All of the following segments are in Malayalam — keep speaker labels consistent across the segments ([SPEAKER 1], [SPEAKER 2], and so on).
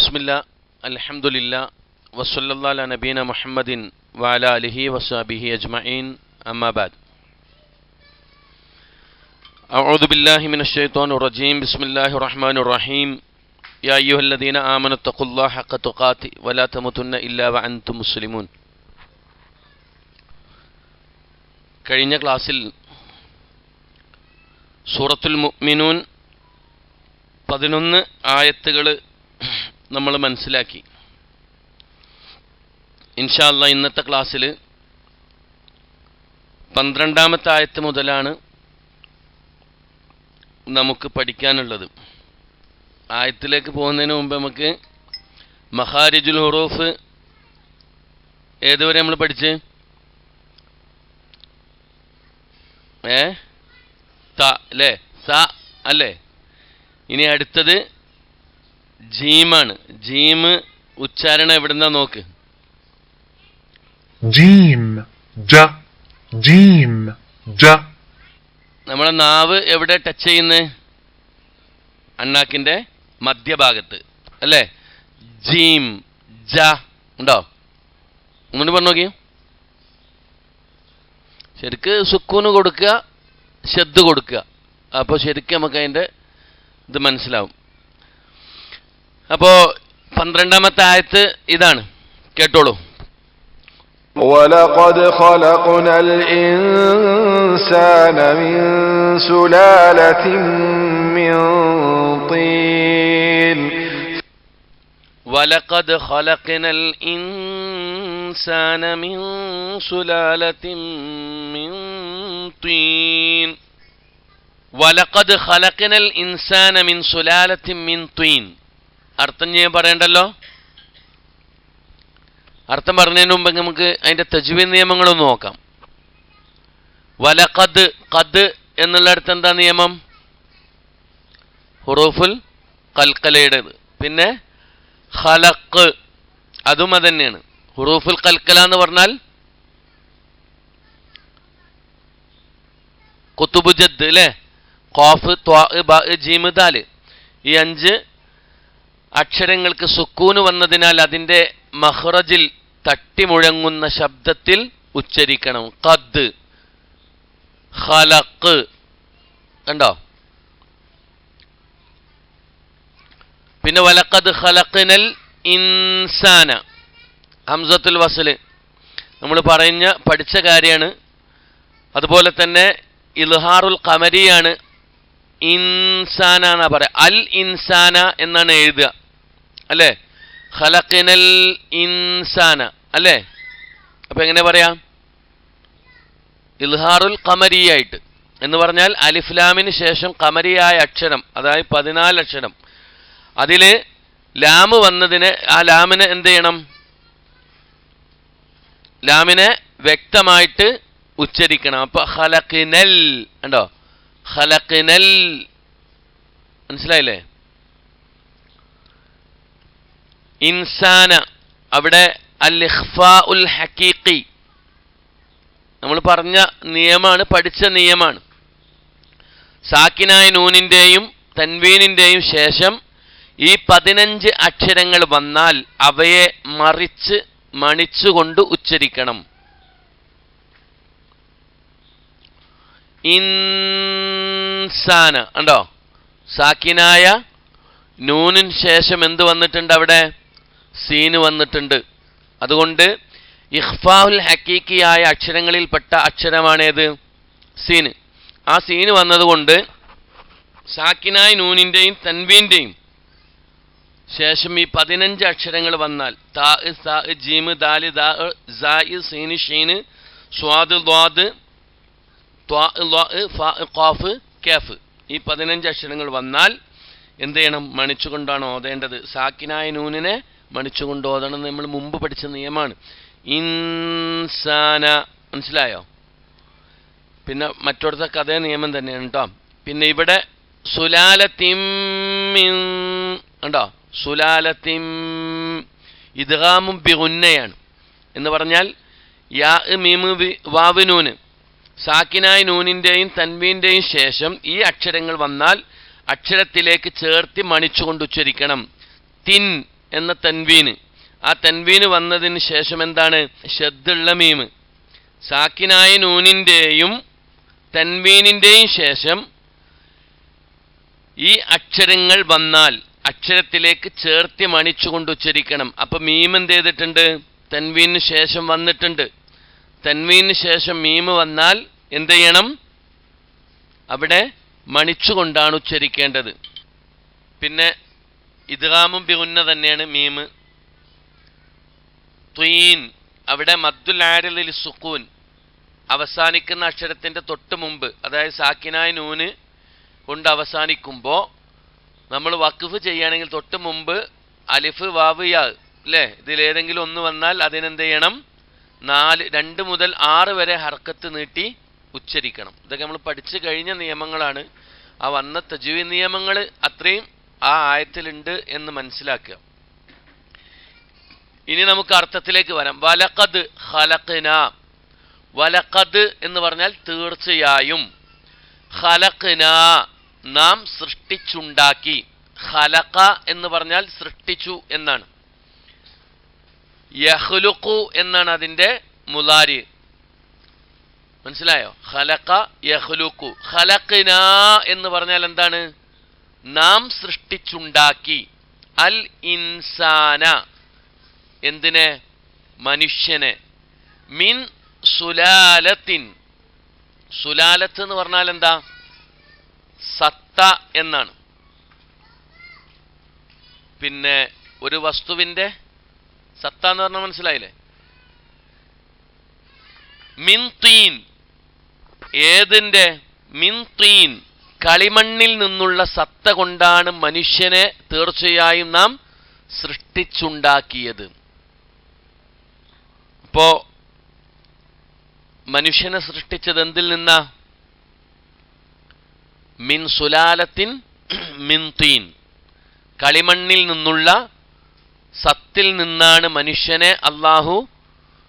[SPEAKER 1] ബിസ്മില്ലാ അൽഹംദുലില്ലാ വസ്സല്ലല്ലാഹു അലാ നബീന മുഹമ്മദിൻ വഅലാ ആലിഹി വസ്വഹ്ബിഹി അജ്മഈൻ അമ്മാ ബഅദ്. അഊദു ബില്ലാഹി മിനശ് ശൈത്വാനിർ റജീം. ബിസ്മില്ലാഹിർ റഹ്മാനിർ റഹീം. യാ അയ്യുഹല്ലദീന ആമനു തഖുല്ലാഹ ഹഖ്ക തുഖാതി വലാ തമുതുന്ന ഇല്ലാ വഅൻതും മുസ്ലിമൂൻ. കഴിഞ്ഞ ക്ലാസ്സിൽ സൂറത്തുൽ മുഅ്മിനൂൻ 11 ആയത്തുകൾ നമ്മൾ മനസ്സിലാക്കി. ഇൻഷാ അല്ലാഹ് ഇന്നത്തെ ക്ലാസ്സിൽ 12ാമത്തെ ആയത്ത് മുതലാണ് നമുക്ക് പഠിക്കാനുള്ളത്. ആയത്തിലേക്ക് പോകുന്നതിന് മുമ്പ് നമുക്ക് മഖാരിജുൽ ഹുറൂഫ് ഏതുവരെ നമ്മൾ പഠിച്ച്? ത അല്ലേ? സ അല്ലേ? ഇനി അടുത്തത് ജീമാണ്. ജീമ് ഉച്ചാരണം എവിടുന്നാ നോക്ക്.
[SPEAKER 2] ജീം ജ ജീം ജ.
[SPEAKER 1] നമ്മളെ നാവ് എവിടെ ടച്ച് ചെയ്യുന്നത്? അണ്ണാക്കിന്റെ മധ്യഭാഗത്ത് അല്ലേ? ജീം ജ ഉണ്ടോ? ഒന്നുകൂടി പറഞ്ഞു നോക്കിയോ. ശരിക്ക് സുക്കൂന് കൊടുക്കുക, ശബ്ദ് കൊടുക്കുക. അപ്പോൾ ശരിക്കും നമുക്ക് അതിൻ്റെ ഇത് മനസ്സിലാവും. അപ്പോ 12ാമത്തെ ആയത്ത് ഇതാണ്, കേട്ടോളൂ.
[SPEAKER 3] وَلَقَدْ خَلَقْنَا الْإِنسَانَ مِنْ سُلَالَةٍ مِنْ طِينٍ.
[SPEAKER 1] وَلَقَدْ خَلَقْنَا الْإِنسَانَ مِنْ سُلَالَةٍ مِنْ طِينٍ. വലഖദ് ഖലഖനൽ ഇൻസാന മിൻ സുലാലത്തിൻ മിൻ തീൻ. അർത്ഥം ഞാൻ പറയണ്ടല്ലോ. അർത്ഥം പറഞ്ഞതിന് മുമ്പ് നമുക്ക് അതിന്റെ തജ്വീദ് നിയമങ്ങളൊന്ന് നോക്കാം. വലഖദ്, ഖദ് എന്നുള്ളടത്ത് എന്താ നിയമം? ഹുറൂഫുൽ ഖൽഖലയുടേത്. പിന്നെ ഖലഖ്, അതും അതന്നെയാണ്. ഹുറൂഫുൽ ഖൽഖല എന്ന് പറഞ്ഞാൽ കുത്തുബു ജദ് അല്ലേ? ഖാഫ്, ത്വാ, ബാ, ജീം, ദാൽ. ഈ 5 അക്ഷരങ്ങൾക്ക് സുക്കൂന് വന്നതിനാൽ അതിൻ്റെ മഖ്റജിൽ തട്ടിമുഴങ്ങുന്ന ശബ്ദത്തിൽ ഉച്ചരിക്കണം. ഖദ്, ഖലഖ്. കണ്ടോ? പിന്നെ വലഖദ് ഖലഖനൽ ഇൻസാന, ഹംസത്തുൽ വസ്ൽ നമ്മൾ പഠിച്ച കാര്യമാണ്. അതുപോലെ തന്നെ ഇൽഹാറുൽ ഖമരിയാണ്. ഇൻസാന എന്നാ പറയാ. അൽ ഇൻസാന എന്നാണ് എഴുതുക അല്ലേ? ഖലഖനൽ ഇൻസാന അല്ലേ? അപ്പൊ എങ്ങനെ പറയാം? ഇൽഹാറുൽ ഖമരിയായിട്ട് എന്ന് പറഞ്ഞാൽ അലിഫ്ലാമിന് ശേഷം ഖമരിയായ അക്ഷരം, അതായത് 14 അക്ഷരം, അതില് ലാമ് വന്നതിന് ആ ലാമിനെ എന്ത് ചെയ്യണം? ലാമിനെ വ്യക്തമായിട്ട് ഉച്ചരിക്കണം. അപ്പൊ ഖലഖനൽ ഉണ്ടോ? ഖലഖനൽ, മനസ്സിലായില്ലേ? ഇൻസാന അവിടെ അൽ ഇഖ്ഫാഉൽ ഹഖീഖി നമ്മൾ പറഞ്ഞ നിയമമാണ്, പഠിച്ച നിയമമാണ്. സാക്കിനായ നൂനിന്റെയും തൻവീനിന്റെയും ശേഷം ഈ 15 അക്ഷരങ്ങൾ വന്നാൽ അവയെ മണിച്ചുകൊണ്ട് ഉച്ചരിക്കണം. ഇൻസാന ഉണ്ടോ? സാക്കിനായ നൂനിന് ശേഷം എന്ത് വന്നിട്ടുണ്ട്? അവിടെ സീന് വന്നിട്ടുണ്ട്. അതുകൊണ്ട് ഇഖ്ഫാഉൽ ഹഖീഖിയായ അക്ഷരങ്ങളിൽപ്പെട്ട അക്ഷരമാണേത്? സീന്. ആ സീന് വന്നതുകൊണ്ട് സാക്കിനായ നൂനിന്റെയും തൻവീന്റെയും ശേഷം ഈ 15 അക്ഷരങ്ങൾ വന്നാൽ താ, സാ, ജീം, ദാൽ, ദാ, സാ, സീൻ, ഷീൻ, സ്വാദ്, ദ്വാദ്, ത്വാ, ള, ഫാ, ഖാഫ്, കാഫ്, ഈ 15 അക്ഷരങ്ങൾ വന്നാൽ എന്ത് ചെയ്യണം? മണിച്ചുകൊണ്ടാണ് ഓതേണ്ടത്. സാക്കിനായ നൂനിനെ മണിച്ചുകൊണ്ട് ഓതണം. നമ്മൾ മുമ്പ് പഠിച്ച നിയമമാണ്. ഇൻസാന, മനസ്സിലായോ? പിന്നെ മറ്റൊടത്തൊക്കെ അതേ നിയമം തന്നെയാണ് കേട്ടോ. പിന്നെ ഇവിടെ സുലാലത്തിം ഉണ്ടോ? സുലാലത്തിം ഇദ്ഗാമും ബിഗുന്നയാണ് എന്ന് പറഞ്ഞാൽ യാ, മീമ്, വാവ്, നൂന്, സാക്കിനായ നൂനിന്റെയും തൻവീന്റെയും ശേഷം ഈ അക്ഷരങ്ങൾ വന്നാൽ അക്ഷരത്തിലേക്ക് ചേർത്തി മണിച്ചുകൊണ്ട് ഉച്ചരിക്കണം. തിൻ എന്ന തൻവീന്, ആ തൻവീന് വന്നതിന് ശേഷം എന്താണ്? ഷദ്ദുള്ള മീമ്. സാക്കിനായ നൂനിൻ്റെയും തൻവീനിൻ്റെയും ശേഷം ഈ അക്ഷരങ്ങൾ വന്നാൽ അക്ഷരത്തിലേക്ക് ചേർത്തി മണിച്ചുകൊണ്ട് ഉച്ചരിക്കണം. അപ്പൊ മീം എന്ത് ചെയ്തിട്ടുണ്ട്? തൻവീന് ശേഷം വന്നിട്ടുണ്ട്. തൻവീന് ശേഷം മീം വന്നാൽ എന്ത് ചെയ്യണം? അവിടെ മണിച്ചുകൊണ്ടാണ് ഉച്ചരിക്കേണ്ടത്. പിന്നെ ഇദ്ഗാമും ബിഗുന്ന തന്നെയാണ് മീം. ത്വീൻ, അവിടെ മദ്ദുൽ ആരിളിൽ സുക്കൂൻ, അവസാനിക്കുന്ന അക്ഷരത്തിന്റെ തൊട്ട് മുമ്പ്, അതായത് സാക്കിനായ നൂന് കൊണ്ട് അവസാനിക്കുമ്പോൾ നമ്മൾ വഖഫ് ചെയ്യുകയാണെങ്കിൽ തൊട്ട് മുമ്പ് അലിഫ് വാവ് യാ അല്ലേ, ഇതിലേതെങ്കിലും ഒന്ന് വന്നാൽ അതിനെന്ത് ചെയ്യണം? 2 മുതൽ 6 വരെ ഹർക്കത്ത് നീട്ടി ഉച്ചരിക്കണം. ഇതൊക്കെ നമ്മൾ പഠിച്ചു കഴിഞ്ഞ നിയമങ്ങളാണ്. ആ വന്ന തജ്വീദ് നിയമങ്ങൾ അത്രയും ആ ആയത്തിലുണ്ട് എന്ന് മനസ്സിലാക്കുക. ഇനി നമുക്ക് അർത്ഥത്തിലേക്ക് വരാം. വലഖദ് ഖലഖ്ന. വലഖദ് എന്ന് പറഞ്ഞാൽ തീർച്ചയായും, ഖലഖ്ന നാം സൃഷ്ടിച്ചുണ്ടാക്കി. ഖലഖ എന്ന് പറഞ്ഞാൽ സൃഷ്ടിച്ചു എന്നാണ്. യഖ്ലുഖു എന്നാണ് അതിന്റെ മുലാരി. മനസ്സിലായോ? ഖലഖ യഖ്ലുഖു. ഖലഖ്ന എന്ന് പറഞ്ഞാൽ എന്താണ്? നാം സൃഷ്ടിച്ചുണ്ടാക്കി. അൽ ഇൻസാന, എന്തിനെ? മനുഷ്യനെ. മിൻ സുലാലത്തിൻ. സുലാലത്ത് എന്ന് പറഞ്ഞാൽ എന്താ? സത്ത എന്നാണ്. പിന്നെ ഒരു വസ്തുവിന്റെ സത്ത എന്ന് പറഞ്ഞാൽ മനസ്സിലായില്ലേ? മിൻ തീൻ, ഏതിന്റെ? മിൻ തീൻ, കളിമണ്ണിൽ നിന്നുള്ള സത്ത കൊണ്ടാണ് മനുഷ്യനെ തീർച്ചയായും നാം സൃഷ്ടിച്ചുണ്ടാക്കിയത്. അപ്പോ മനുഷ്യനെ സൃഷ്ടിച്ചത് എന്തിൽ നിന്നാ? മിൻ സുലാലത്തിൻ മിൻ തീൻ, കളിമണ്ണിൽ നിന്നുള്ള സത്തിൽ നിന്നാണ് മനുഷ്യനെ അള്ളാഹു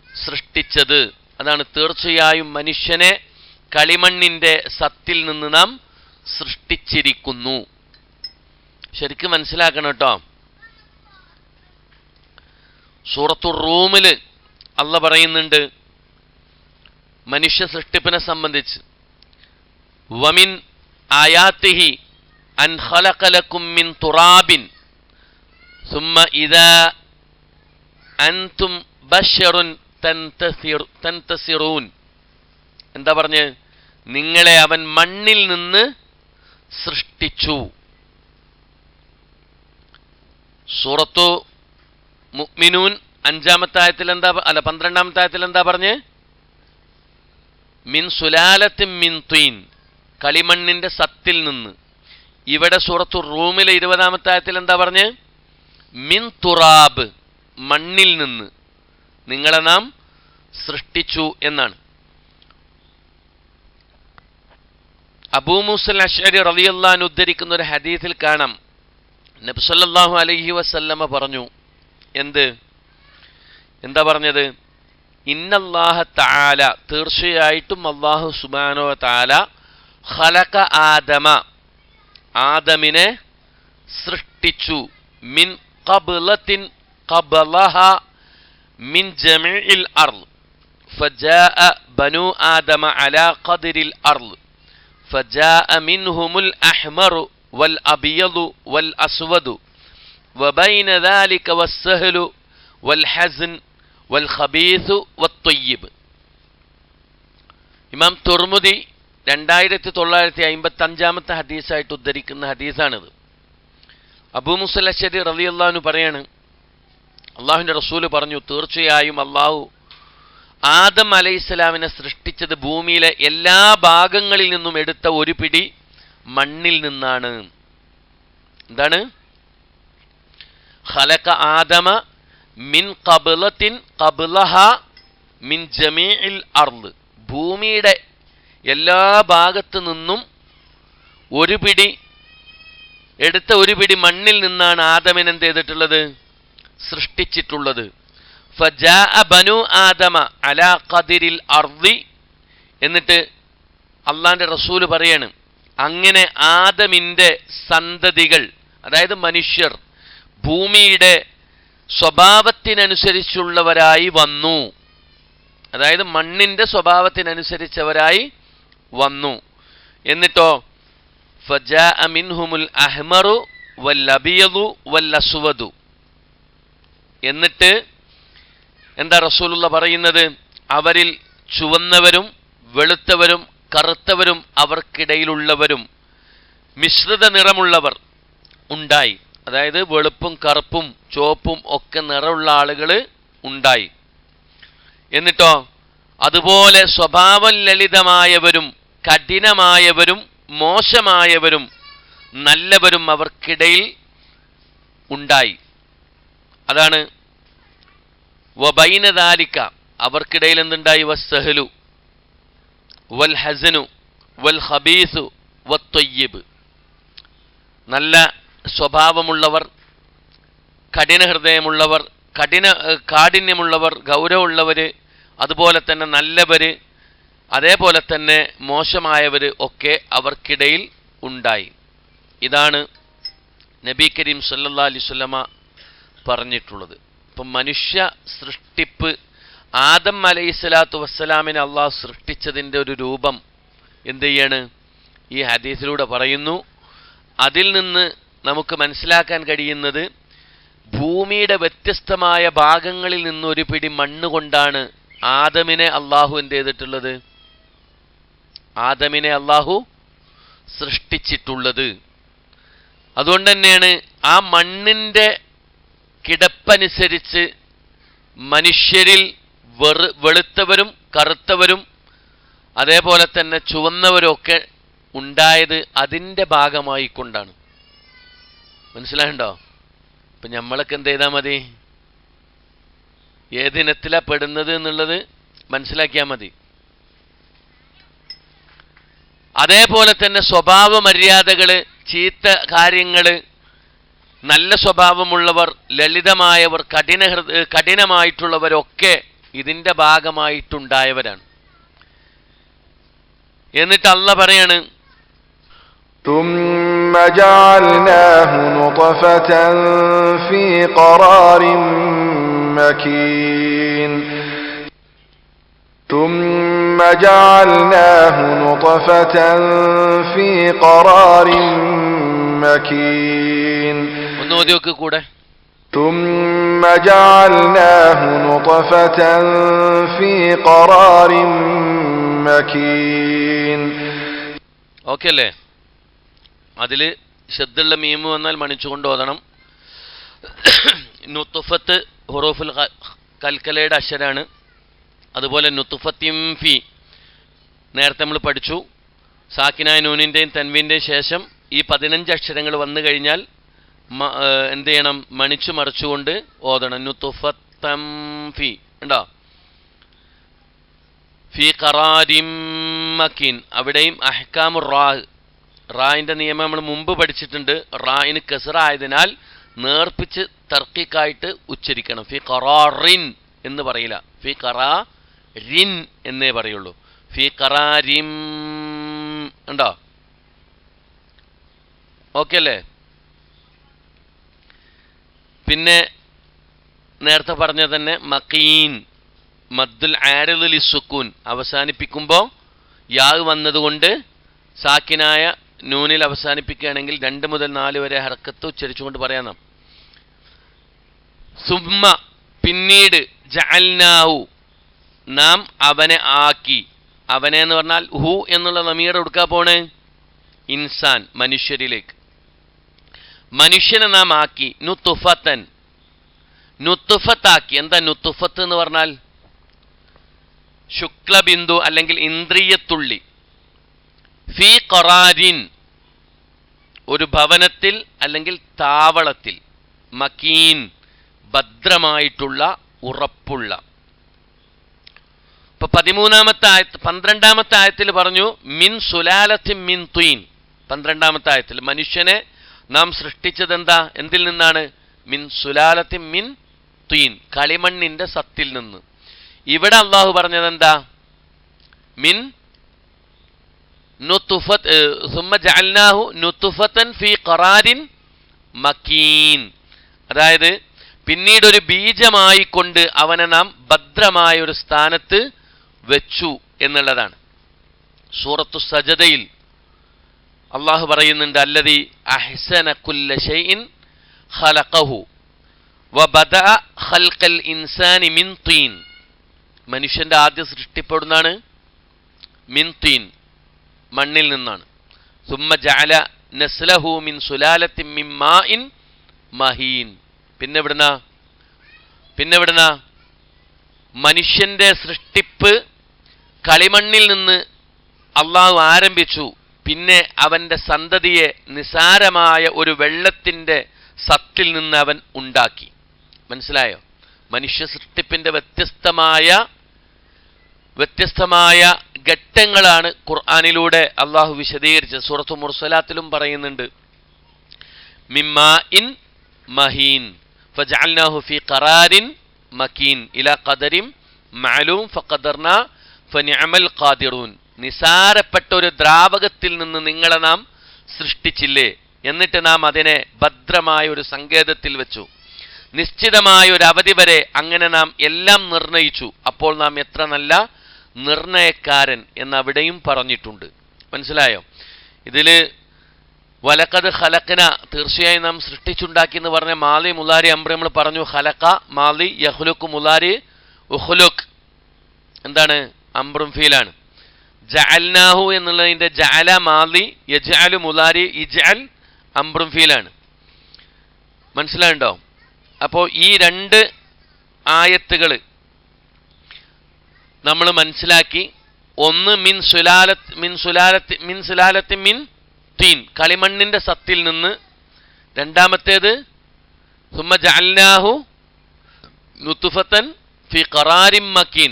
[SPEAKER 1] സൃഷ്ടിച്ചത്. അതാണ് തീർച്ചയായും മനുഷ്യനെ കളിമണ്ണിന്റെ സത്തിൽ നിന്ന് നാം സൃഷ്ടിച്ചിരിക്കുന്നു. ശരിക്കും മനസ്സിലാക്കണം കേട്ടോ. സൂറത്തു റൂമില് അള്ളാഹ് പറയുന്നുണ്ട് മനുഷ്യ സൃഷ്ടിപ്പിനെ സംബന്ധിച്ച്, വമിൻ ആയാത്തിഹി അൻ ഖലഖ ലക്കും മിൻ തുറാബിൻ സുമ്മ ഇദാ അൻതും ബശറുൻ തൻതസിറൂൻ. എന്താ പറഞ്ഞ്? നിങ്ങളെ അവൻ മണ്ണിൽ നിന്ന് സൃഷ്ടിച്ചു. സൂറത്തു മുഅ്മിനൂൻ 5-ാമത്തെ ആയത്തിൽ എന്താ, 12-ാമത്തെ ആയത്തിൽ എന്താ പറഞ്ഞ്? മിൻ സുലാലത്തിൻ മിൻ തീൻ, കളിമണ്ണിന്റെ സത്തിൽ നിന്ന്. ഇവിടെ സൂറത്തു റൂമിലെ 20-ാമത്തെ ആയത്തിൽ എന്താ പറഞ്ഞ്? മിൻ തുറാബ്, മണ്ണിൽ നിന്ന് നിങ്ങളെ നാം സൃഷ്ടിച്ചു എന്നാണ്. അബൂ മൂസൽ അശ്അരി റളിയല്ലാഹു അൻഹു ഉദ്ധരിക്കുന്ന ഒരു ഹദീസിൽ കാണാം, നബി സല്ലല്ലാഹു അലൈഹി വസല്ലമ പറഞ്ഞു. എന്താ പറഞ്ഞത്? ഇന്നല്ലാഹ തആല, തീർച്ചയായിട്ടും അല്ലാഹു സുബ്ഹാനഹു വ തആല, ഖലഖ ആദമ, ആദമിനെ സൃഷ്ടിച്ചു. മിൻ ഖബ്ലത്തിൻ ഖബലഹ മിൻ ജമീഇൽ അർള് ഫജാഅ ബനു ആദമ അലാ ഖദ്രിൽ അർള് ഫജാഅ മിൻഹുമുൽ അഹ്മറു വൽ അബിയദു വൽ അസ്വദു വബൈന ദാലിക വസ്സഹ്ലു വൽ ഹസ്ൻ വൽ ഖബീഥു വത്ത്വയ്യിബ്. ഇമാം തുർമുദി 2955-ാമത്തെ ഹദീസായിട്ട് ഉദ്ധരിക്കുന്ന ഹദീസാണിത്. അബൂ മൂസൽ അശ്അരി റളിയല്ലാഹു അൻഹു പറയാണ്, അള്ളാഹുവിന്റെ റസൂല് പറഞ്ഞു, തീർച്ചയായും അള്ളാഹു ആദം അലൈഹിസ്സലാമിനെ സൃഷ്ടിച്ചത് ഭൂമിയിലെ എല്ലാ ഭാഗങ്ങളിൽ നിന്നും എടുത്ത ഒരു പിടി മണ്ണിൽ നിന്നാണ്. എന്താണ്? ഖലഖ ആദമ മിൻ ഖബ്ലത്തിൻ ഖബ്ലഹ മിൻ ജമീഇൽ അർള്, ഭൂമിയുടെ എല്ലാ ഭാഗത്തു നിന്നും എടുത്ത ഒരു പിടി മണ്ണിൽ നിന്നാണ് ആദമിനെ എന്ത് ചെയ്തിട്ടുള്ളത്? സൃഷ്ടിച്ചിട്ടുള്ളത്. ഫജാഅ ബനു ആദമ അലാ ഖദ്രിൽ അർളി, എന്നിട്ട് അള്ളാന്റെ റസൂല് പറയാണ്, അങ്ങനെ ആദമിന്റെ സന്തതികൾ, അതായത് മനുഷ്യർ, ഭൂമിയുടെ സ്വഭാവത്തിനനുസരിച്ചുള്ളവരായി വന്നു. അതായത് മണ്ണിന്റെ സ്വഭാവത്തിനനുസരിച്ചവരായി വന്നു. എന്നിട്ടോ ഫജാഅ മിൻഹുമുൽ അഹ്മറു വൽ അബിയദു വൽ അസ്വദു. എന്നിട്ട് എന്താ റസൂലുള്ള പറയുന്നത്? അവരിൽ ചുവന്നവരും വെളുത്തവരും കറുത്തവരും അവർക്കിടയിലുള്ളവരും മിശ്രിത നിറമുള്ളവർ ഉണ്ടായി. അതായത് വെളുപ്പും കറുപ്പും ചുവപ്പും ഒക്കെ നിറമുള്ള ആളുകൾ ഉണ്ടായി. എന്നിട്ടോ അതുപോലെ സ്വഭാവം ലളിതമായവരും കഠിനമായവരും മോശമായവരും നല്ലവരും അവർക്കിടയിൽ ഉണ്ടായി. അതാണ് വബൈന ദാലിക, അവർക്കിടയിൽ എന്തുണ്ടായി? വസ്സഹലു വൽ ഹസനു വൽ ഖബീസു വത്വയ്യിബ്. നല്ല സ്വഭാവമുള്ളവർ, കഠിന ഹൃദയമുള്ളവർ, കാഠിന്യമുള്ളവർ, ഗൗരവമുള്ളവർ, അതുപോലെ തന്നെ നല്ലവര്, അതേപോലെ തന്നെ മോശമായവര് ഒക്കെ അവർക്കിടയിൽ ഉണ്ടായി. ഇതാണ് നബി കരീം സല്ലല്ലാഹു അലൈഹി വസല്ലമ പറഞ്ഞിട്ടുള്ളത്. ഇപ്പം മനുഷ്യ സൃഷ്ടിപ്പ്, ആദം അലൈഹിസ്സലാത്തു വസ്സലാമിനെ അള്ളാഹു സൃഷ്ടിച്ചതിൻ്റെ ഒരു രൂപം എന്ത് ചെയ്യാണ്? ഈ ഹദീസിലൂടെ പറയുന്നു. അതിൽ നിന്ന് നമുക്ക് മനസ്സിലാക്കാൻ കഴിയുന്നത്, ഭൂമിയുടെ വ്യത്യസ്തമായ ഭാഗങ്ങളിൽ നിന്ന് ഒരു പിടി മണ്ണ് കൊണ്ടാണ് ആദമിനെ അള്ളാഹു എന്ത് ചെയ്തിട്ടുള്ളത്? ആദമിനെ അള്ളാഹു സൃഷ്ടിച്ചിട്ടുള്ളത്. അതുകൊണ്ട് തന്നെയാണ് ആ മണ്ണിൻ്റെ കിടപ്പനുസരിച്ച് മനുഷ്യരിൽ വെളുത്തവരും കറുത്തവരും അതേപോലെ തന്നെ ചുവന്നവരും ഒക്കെ ഉണ്ടായത് അതിൻ്റെ ഭാഗമായി കൊണ്ടാണ്. മനസ്സിലായിട്ടുണ്ടോ? ഇപ്പം നമ്മളൊക്കെ എന്ത് ചെയ്താൽ മതി? ഏതിനത്തിലാണ് പെടുന്നത് എന്നുള്ളത് മനസ്സിലാക്കിയാൽ മതി. അതേപോലെ തന്നെ സ്വഭാവ മര്യാദകൾ, ചീത്ത കാര്യങ്ങൾ, നല്ല സ്വഭാവമുള്ളവർ, ലളിതമായവർ, കഠിനമായിട്ടുള്ളവരൊക്കെ ഇതിൻ്റെ ഭാഗമായിട്ടുണ്ടായവരാണ്. എന്നിട്ട് അല്ലാഹ് പറയാണ്,
[SPEAKER 3] ثم جعلناه نطفة في قرار مكين ثم جعلناه نطفة في قرار مكين
[SPEAKER 1] ഒന്ന് ഓതി നോക്ക് കൂടെ.
[SPEAKER 3] ثم جعلناه نطفة في قرار مكين.
[SPEAKER 1] ഓക്കെ അല്ലേ? അതിൽ ശബ്ദുള്ള മീമ് വന്നാൽ മണിച്ചുകൊണ്ട് ഓതണം. നുത്തുഫത്ത് ഹുറൂഫുൽ കൽക്കലയുടെ അക്ഷരാണ്. അതുപോലെ നുത്തുഫത്തിം ഫി നേരത്തെ നമ്മൾ പഠിച്ചു. സാക്കിനായ നൂനിൻ്റെയും തൻവീൻ്റെയും ശേഷം ഈ 15 അക്ഷരങ്ങൾ വന്നു കഴിഞ്ഞാൽ എന്ത് ചെയ്യണം? മണിച്ചു മറിച്ചുകൊണ്ട് ഓതണം. നുത്തുഫത്തം ഫി ഉണ്ടോ? ഫി ഖറാരിം മക്കീൻ. അവിടെയും അഹ്കാമു റായിൻ്റെ നിയമം നമ്മൾ മുമ്പ് പഠിച്ചിട്ടുണ്ട്. റായിന് കസ്റ ആയതിനാൽ നേർപ്പിച്ച് തർക്കീക്കായിട്ട് ഉച്ചരിക്കണം. ഫി ഖറാറിൻ എന്ന് പറയില്ല, ഫി ഖറാരിൻ എന്നേ പറയുള്ളൂ. ഫി ഖറാരിം ഉണ്ടോ? ഓക്കെ അല്ലേ? പിന്നെ നേരത്തെ പറഞ്ഞ തന്നെ മക്കീൻ, മദ്ദുൽ ആരിദ് ലിസ്സുക്കൂൻ, അവസാനിപ്പിക്കുമ്പോൾ യാ വന്നതുകൊണ്ട് സാക്കിനായ നൂനിൽ അവസാനിപ്പിക്കുകയാണെങ്കിൽ 2 മുതൽ 4 വരെ ഹർക്കത്ത് ഉച്ചരിച്ചുകൊണ്ട് പറയാം നാം. സുമ്മ പിന്നീട്, ജഅൽനാഹു നാം അവനെ ആക്കി. അവനെ എന്ന് പറഞ്ഞാൽ ഹു എന്നുള്ള നമീർ എടുക്കാൻ പോണേ ഇൻസാൻ, മനുഷ്യരിലേക്ക്. മനുഷ്യനെ നാം ആക്കി. നുത്തുഫത്തൻ, നുത്തുഫത്താക്കി. എന്താ നുത്തുഫത്ത് എന്ന് പറഞ്ഞാൽ? ശുക്ലബിന്ദു അല്ലെങ്കിൽ ഇന്ദ്രിയത്തുള്ളി. ഫി ഖറാരിൻ ഒരു ഭവനത്തിൽ അല്ലെങ്കിൽ താവളത്തിൽ. മക്കീൻ ഭദ്രമായിട്ടുള്ള ഉറപ്പുള്ള. ഇപ്പൊ 13ാമത്തെ ആയത്ത് 12ാമത്തെ ആയത്തിൽ പറഞ്ഞു മിൻ സുലാലത്തിൻ മിൻ തീൻ. 12ാമത്തെ ആയത്തിൽ മനുഷ്യനെ നാം സൃഷ്ടിച്ചത് എന്താ? എന്തിൽ നിന്നാണ്? മിൻ സുലാലത്തിൻ മിൻ തീൻ, കളിമണ്ണിന്റെ സത്തിൽ നിന്ന്. ഇവിടെ അള്ളാഹു പറഞ്ഞത് എന്താ? മിൻ നുത്തുഫത്ത്, സുമ്മ ജഅൽനാഹു നുത്തുഫത്തൻ ഫീ ഖറാരിൻ മക്കീൻ. അതായത് പിന്നീട് ഒരു ബീജമായി കൊണ്ട് അവനെ നാം ഭദ്രമായ ഒരു സ്ഥാനത്ത് വെച്ചു എന്നുള്ളതാണ്. സൂറത്തു സജദയിൽ അള്ളാഹു പറയുന്നുണ്ട്, അല്ലദീ അഹ്സന കുല്ല ഷൈഇൻ ഖലഖഹു വബദഅ ഖൽഖൽ ഇൻസാനി മിൻ തീൻ. മനുഷ്യന്റെ ആദ്യ സൃഷ്ടിപ്പെടുന്നതാണ് മിൻ തീൻ, മണ്ണിൽ നിന്നാണ്. സുമ്മ ജഅല നസ്ലഹു മിൻ സുലാലത്തിൻ മിൻ മാഇൻ മഹീൻ. പിന്നെ എവിടുന്ന മനുഷ്യന്റെ സൃഷ്ടിപ്പ് കളിമണ്ണിൽ നിന്ന് അള്ളാഹു ആരംഭിച്ചു. പിന്നെ അവന്റെ സന്തതിയെ നിസാരമായ ഒരു വെള്ളത്തിന്റെ സത്തിൽ നിന്ന് അവൻ ഉണ്ടാക്കി. മനസ്സിലായോ? മനുഷ്യ സൃഷ്ടിപ്പിന്റെ വ്യത്യസ്തമായ ഘട്ടങ്ങളാണ് ഖുർആനിലൂടെ അള്ളാഹു വിശദീകരിച്ചത്. സൂറത്തു മുർസലാത്തിലും പറയുന്നുണ്ട്, മിമ്മാഇൻ മഹീൻ ഫജഅൽനാഹു ഫീ ഖറാരിൻ മക്കീൻ ഇലാ ഖദരിൻ മഅലൂം ഫഖദർനാ ഫനിഅമൽ ഖാദിറൂൻ. നിസാരപ്പെട്ട ഒരു ദ്രാവകത്തിൽ നിന്ന് നിങ്ങളെ നാം സൃഷ്ടിച്ചില്ലേ, എന്നിട്ട് നാം അതിനെ ഭദ്രമായ ഒരു സങ്കേതത്തിൽ വെച്ചു, നിശ്ചിതമായ ഒരു അവധി വരെ അങ്ങനെ നാം എല്ലാം നിർണയിച്ചു, അപ്പോൾ നാം എത്ര നല്ല നിർണയക്കാരൻ എന്നവിടെയും പറഞ്ഞിട്ടുണ്ട്. മനസ്സിലായോ? ഇതിൽ വലഖദ് ഖലഖന, തീർച്ചയായും നാം സൃഷ്ടിച്ചുണ്ടാക്കി എന്ന് പറഞ്ഞ മാലി മുലാരി അംബ്ര നമ്മൾ പറഞ്ഞു. ഖലഖ മാലി, യഖ്ലുഖു മുലാരി, ഉഖ്ലുഖ് എന്താണ്? അംബ്രും ഫീലാണ്. ജഅൽനാഹു എന്നുള്ളതിന്റെ ജഅല മാലി, യജ്അലു മുലാരി, ഇജ്അൽ അംബ്രും ഫീലാണ്. മനസ്സിലായുണ്ടോ? അപ്പോൾ ഈ രണ്ട് ആയത്തുകൾ നമ്മൾ മനസ്സിലാക്കി. ഒന്ന് മിൻ സുലാലത്തി മിൻ തീൻ, കളിമണ്ണിന്റെ സത്തിൽ നിന്ന്. രണ്ടാമത്തേത് സുമ്മ ജഅൽനാഹു നുത്ഫത്തൻ ഫി ഖറാരിൻ മക്കീൻ,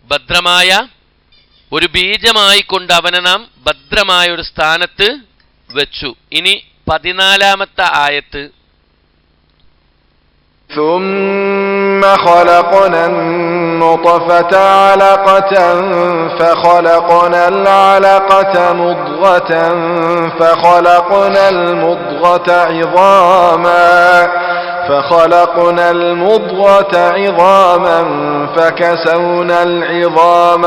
[SPEAKER 1] ഭദ്രമായ ഒരു ബീജമായി കൊണ്ട് അവനെ നാം ഭദ്രമായ ഒരു സ്ഥാനത്ത് വെച്ചു. ഇനി 14-ാമത്തെ ആയത്ത്,
[SPEAKER 3] ثم خلقنا النطفة علقة فخلقنا العلقة مضغة فخلقنا المضغة عظاما فكسونا العظام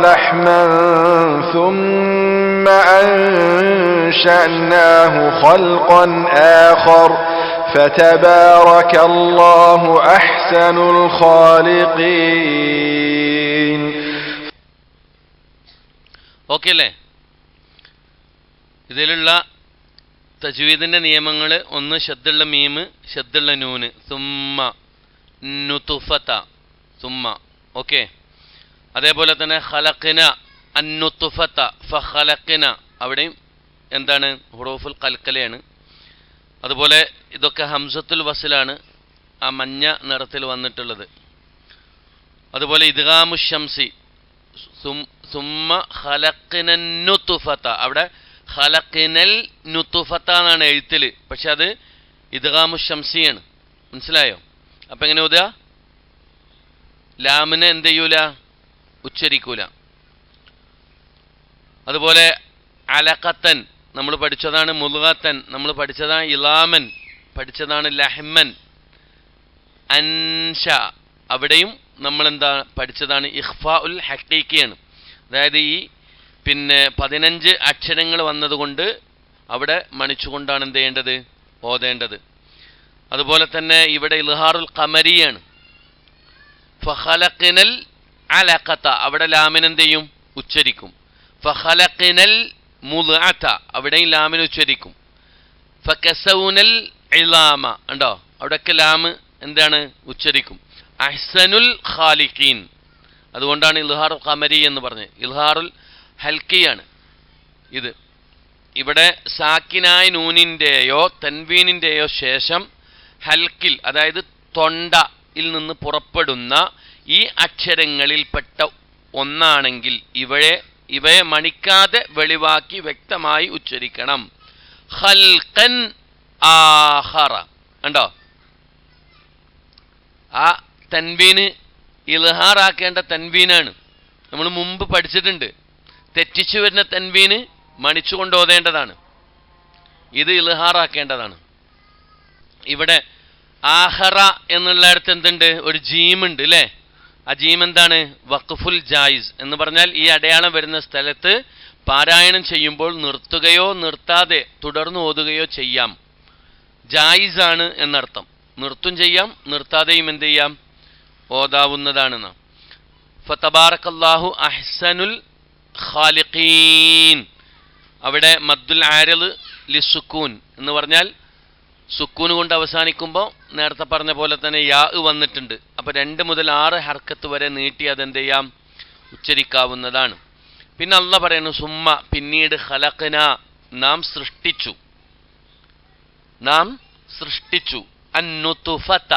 [SPEAKER 3] لحما ثم أنشأناه خلقا آخر فتبارك الله أحسن الخالقين.
[SPEAKER 1] ഓക്കെ അല്ലേ? ഇതിലുള്ള തജ്വീദിന്റെ നിയമങ്ങൾ: ഒന്ന് ഷദ്ദുള്ള മീമ്, ഷദ്ദുള്ള നൂന്, സുമ്മ നുതുഫത, സുമ്മ. ഓക്കെ. അതേപോലെ തന്നെ ഖലഖന അന്നുതുഫത ഫഖലഖന, അവിടെയും എന്താണ്? ഹുറൂഫുൽ ഖൽഖലയാണ്. അതുപോലെ ഇതൊക്കെ ഹംസത്തുൽ വസ്ലാണ്, ആ മഞ്ഞ നിറത്തിൽ വന്നിട്ടുള്ളത്. അതുപോലെ ഇദ്ഗാമു ശംസി, സുമ്മ ഖലഖന നുതുഫത, അവിടെ ഖലഖനൽ നുതുഫത എന്നാണ് എഴുത്തില്, പക്ഷെ അത് ഇദ്ഗാമു ശംസിയാണ്. മനസ്സിലായോ? അപ്പൊ എങ്ങനെ ഓതുക? ലാമിനെ എന്ത് ചെയ്യൂല? ഉച്ചരിക്കൂല. അതുപോലെ അലഖത്തൻ നമ്മൾ പഠിച്ചതാണ്, മുൽഗത്തൻ നമ്മൾ പഠിച്ചതാണ്, ഇലാമൻ പഠിച്ചതാണ്, ലഹ്മൻ. അൻഷ, അവിടെയും നമ്മൾ എന്താ പഠിച്ചതാണ്? ഇഖ്ഫാ ഉൽ ഹഖീഖിയാണ്. അതായത് ഈ 15 അക്ഷരങ്ങൾ വന്നതുകൊണ്ട് അവിടെ മണിച്ചുകൊണ്ടാണ് എന്ത് ചെയ്യേണ്ടത്? ഓതേണ്ടത്. അതുപോലെ തന്നെ ഇവിടെ ഇൽഹാറുൽ ഖമരിയാണ്. ഫഖലഖനൽ അലഖത, അവിടെ ലാമിന് എന്ത് ചെയ്യും? ഉച്ചരിക്കും. ഫഖലഖനൽ മുദ്അത, അവിടെയും ലാമിന് ഉച്ചരിക്കും. ഫകസൗനൽ ഇളാമ, ഉണ്ടോ? അവിടെയൊക്കെ ലാമ് എന്താണ്? ഉച്ചരിക്കും. അഹ്സനുൽ ഖാലിഖീൻ, അതുകൊണ്ടാണ് ഇൽഹാറുൽ ഖമരി എന്ന് പറഞ്ഞത്. ഇൽഹാറുൽ ഹൽക്കിയാണ് ഇത്. ഇവിടെ സാക്കിനായ നൂനിൻ്റെയോ തൻവീനിൻ്റെയോ ശേഷം ഹൽക്കിൽ, അതായത് തൊണ്ടയിൽ നിന്ന് പുറപ്പെടുന്ന ഈ അക്ഷരങ്ങളിൽപ്പെട്ട ഒന്നാണെങ്കിൽ ഇവയെ മണിക്കാതെ വെളിവാക്കി വ്യക്തമായി ഉച്ചരിക്കണം. ഖൽഖൻ ആഖറ, ഉണ്ടോ? ആ തൻവീന് ഇൽഹാറാക്കേണ്ട തൻവീനാണ്. നമ്മൾ മുമ്പ് പഠിച്ചിട്ടുണ്ട്. തെറ്റിച്ചു വരുന്ന തൻവീന് മണിച്ചുകൊണ്ട് ഓതേണ്ടതാണ്. ഇത് ഇൽഹാറാക്കേണ്ടതാണ്. ഇവിടെ ആഹറ എന്നുള്ളിടത്ത് എന്തുണ്ട്? ഒരു ജീമുണ്ട് അല്ലേ? ആ ജീം എന്താണ്? വഖഫുൽ ജായിസ് എന്ന് പറഞ്ഞാൽ ഈ അടയാളം വരുന്ന സ്ഥലത്ത് പാരായണം ചെയ്യുമ്പോൾ നിർത്തുകയോ നിർത്താതെ തുടർന്ന് ഓതുകയോ ചെയ്യാം. ജായിസ് ആണ് എന്നർത്ഥം. നിർത്തും ചെയ്യാം, നിർത്താതെയും എന്ത് ചെയ്യാം? ഓതാവുന്നതാണെന്ന്. ഫതബാറകല്ലാഹു അഹ്സനുൽ ഖാലിഖീൻ. അവിടെ മദ്ദുൽ ആരിദ് ലിസുക്കൂൻ എന്ന് പറഞ്ഞാൽ സുക്കൂന് കൊണ്ട് അവസാനിക്കുമ്പോൾ നേരത്തെ പറഞ്ഞ പോലെ തന്നെ യാ വന്നിട്ടുണ്ട്. അപ്പോൾ 2 മുതൽ 6 ഹർക്കത്ത് വരെ നീട്ടി അതെന്ത് ചെയ്യാം? ഉച്ചരിക്കാവുന്നതാണ്. പിന്നെ അല്ലാഹ് പറയുന്നു സുമ്മ പിന്നീട് ഖലഖന നാം സൃഷ്ടിച്ചു അന്നുതുഫത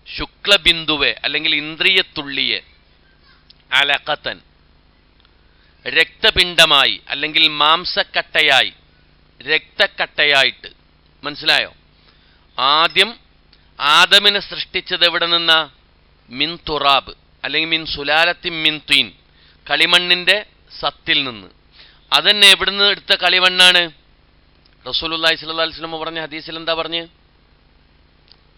[SPEAKER 1] ശുക്ലബിന്ദുവെ അല്ലെങ്കിൽ ഇന്ദ്രിയത്തുള്ളിയെ അലഖതൻ രക്തപിണ്ഡമായി അല്ലെങ്കിൽ മാംസക്കട്ടയായി രക്തക്കട്ടയായിട്ട്. മനസ്സിലായോ? ആദ്യം ആദമിനെ സൃഷ്ടിച്ചത് എവിടെ നിന്നാ? മിൻ തുറാബ് അല്ലെങ്കിൽ മിൻ സുലാലത്തിൻ മിൻ തീൻ, കളിമണ്ണിന്റെ സത്തിൽ നിന്ന്. അതന്നെ എവിടുന്ന് എടുത്ത കളിമണ്ണാണ്? റസൂലുള്ളാഹി സ്വല്ലല്ലാഹു അലൈഹി വസല്ലം പറഞ്ഞ ഹദീസിൽ എന്താ പറഞ്ഞ്?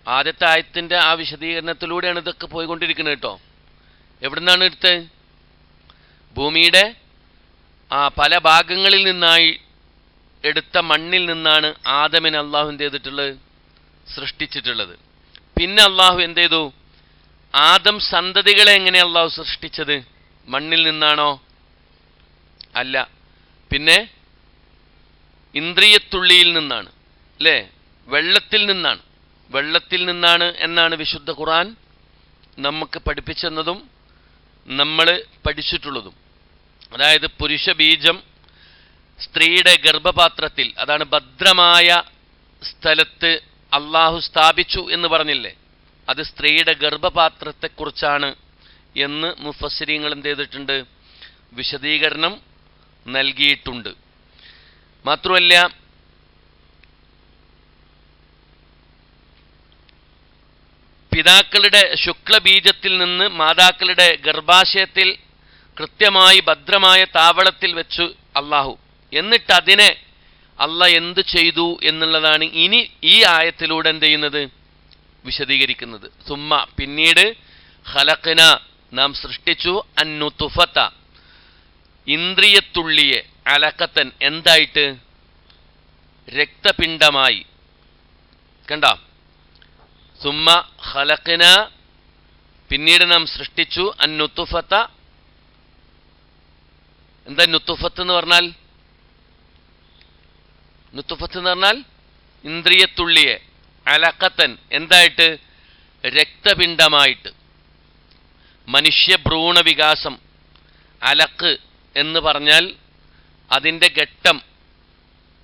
[SPEAKER 1] ആദ്യത്തെ ആയത്തിന്റെ ആ വിശദീകരണത്തിലൂടെയാണ് ഇതൊക്കെ പോയിക്കൊണ്ടിരിക്കുന്നത് കേട്ടോ. എവിടുന്നാണ് എടുത്തത്? ഭൂമിയുടെ പല ഭാഗങ്ങളിൽ നിന്നായി എടുത്ത മണ്ണിൽ നിന്നാണ് ആദമിനെ അള്ളാഹു എന്ത് ചെയ്തിട്ടുള്ളത്? സൃഷ്ടിച്ചിട്ടുള്ളത്. പിന്നെ അള്ളാഹു എന്ത് ചെയ്തു? ആദം സന്തതികളെ എങ്ങനെ അള്ളാഹു സൃഷ്ടിച്ചത്? മണ്ണിൽ നിന്നാണോ? അല്ല, പിന്നെ ഇന്ദ്രിയത്തുള്ളിയിൽ നിന്നാണ് അല്ലേ? വെള്ളത്തിൽ നിന്നാണ് എന്നാണ് വിശുദ്ധ ഖുർആൻ നമുക്ക് പഠിപ്പിച്ചെന്നതും നമ്മൾ പഠിച്ചിട്ടുള്ളതും. അതായത് പുരുഷ ബീജം സ്ത്രീയുടെ ഗർഭപാത്രത്തിൽ, അതാണ് ഭദ്രമായ സ്ഥലത്ത് അള്ളാഹു സ്ഥാപിച്ചു എന്ന് പറഞ്ഞില്ലേ, അത് സ്ത്രീയുടെ ഗർഭപാത്രത്തെക്കുറിച്ചാണ് എന്ന് മുഫസ്സിരീങ്ങൾ എന്ത് ചെയ്തിട്ടുണ്ട്? വിശദീകരണം നൽകിയിട്ടുണ്ട്. മാത്രമല്ല പിതാക്കളുടെ ശുക്ലബീജത്തിൽ നിന്ന് മാതാക്കളുടെ ഗർഭാശയത്തിൽ കൃത്യമായി ഭദ്രമായ താവളത്തിൽ വെച്ചു അള്ളാഹു. എന്നിട്ട് അതിനെ അള്ളാഹ് എന്ത് ചെയ്തു എന്നുള്ളതാണ് ഇനി ഈ ആയത്തിലൂടെ എന്ത് ചെയ്യുന്നത്? വിശദീകരിക്കുന്നത്. സുമ്മ പിന്നീട് ഖലഖന നാം സൃഷ്ടിച്ചു അന്നുതുഫത ഇന്ദ്രിയത്തുള്ളിയെ അലഖതൻ എന്തായിട്ട്? രക്തപിണ്ഡമായി. കണ്ടോ? സുമ്മ ഖലഖന പിന്നീട് നാം സൃഷ്ടിച്ചു അന്നുതുഫത. എന്താ നുത്തുഫത്ത് എന്ന് പറഞ്ഞാൽ? നുത്തുഫത്ത് എന്ന് പറഞ്ഞാൽ ഇന്ദ്രിയത്തുള്ളിയെ അലഖതൻ എന്തായിട്ട്? രക്തപിണ്ഡമായിട്ട്. മനുഷ്യ ഭ്രൂണ വികാസം അലക്ക് എന്ന് പറഞ്ഞാൽ അതിൻ്റെ ഘട്ടം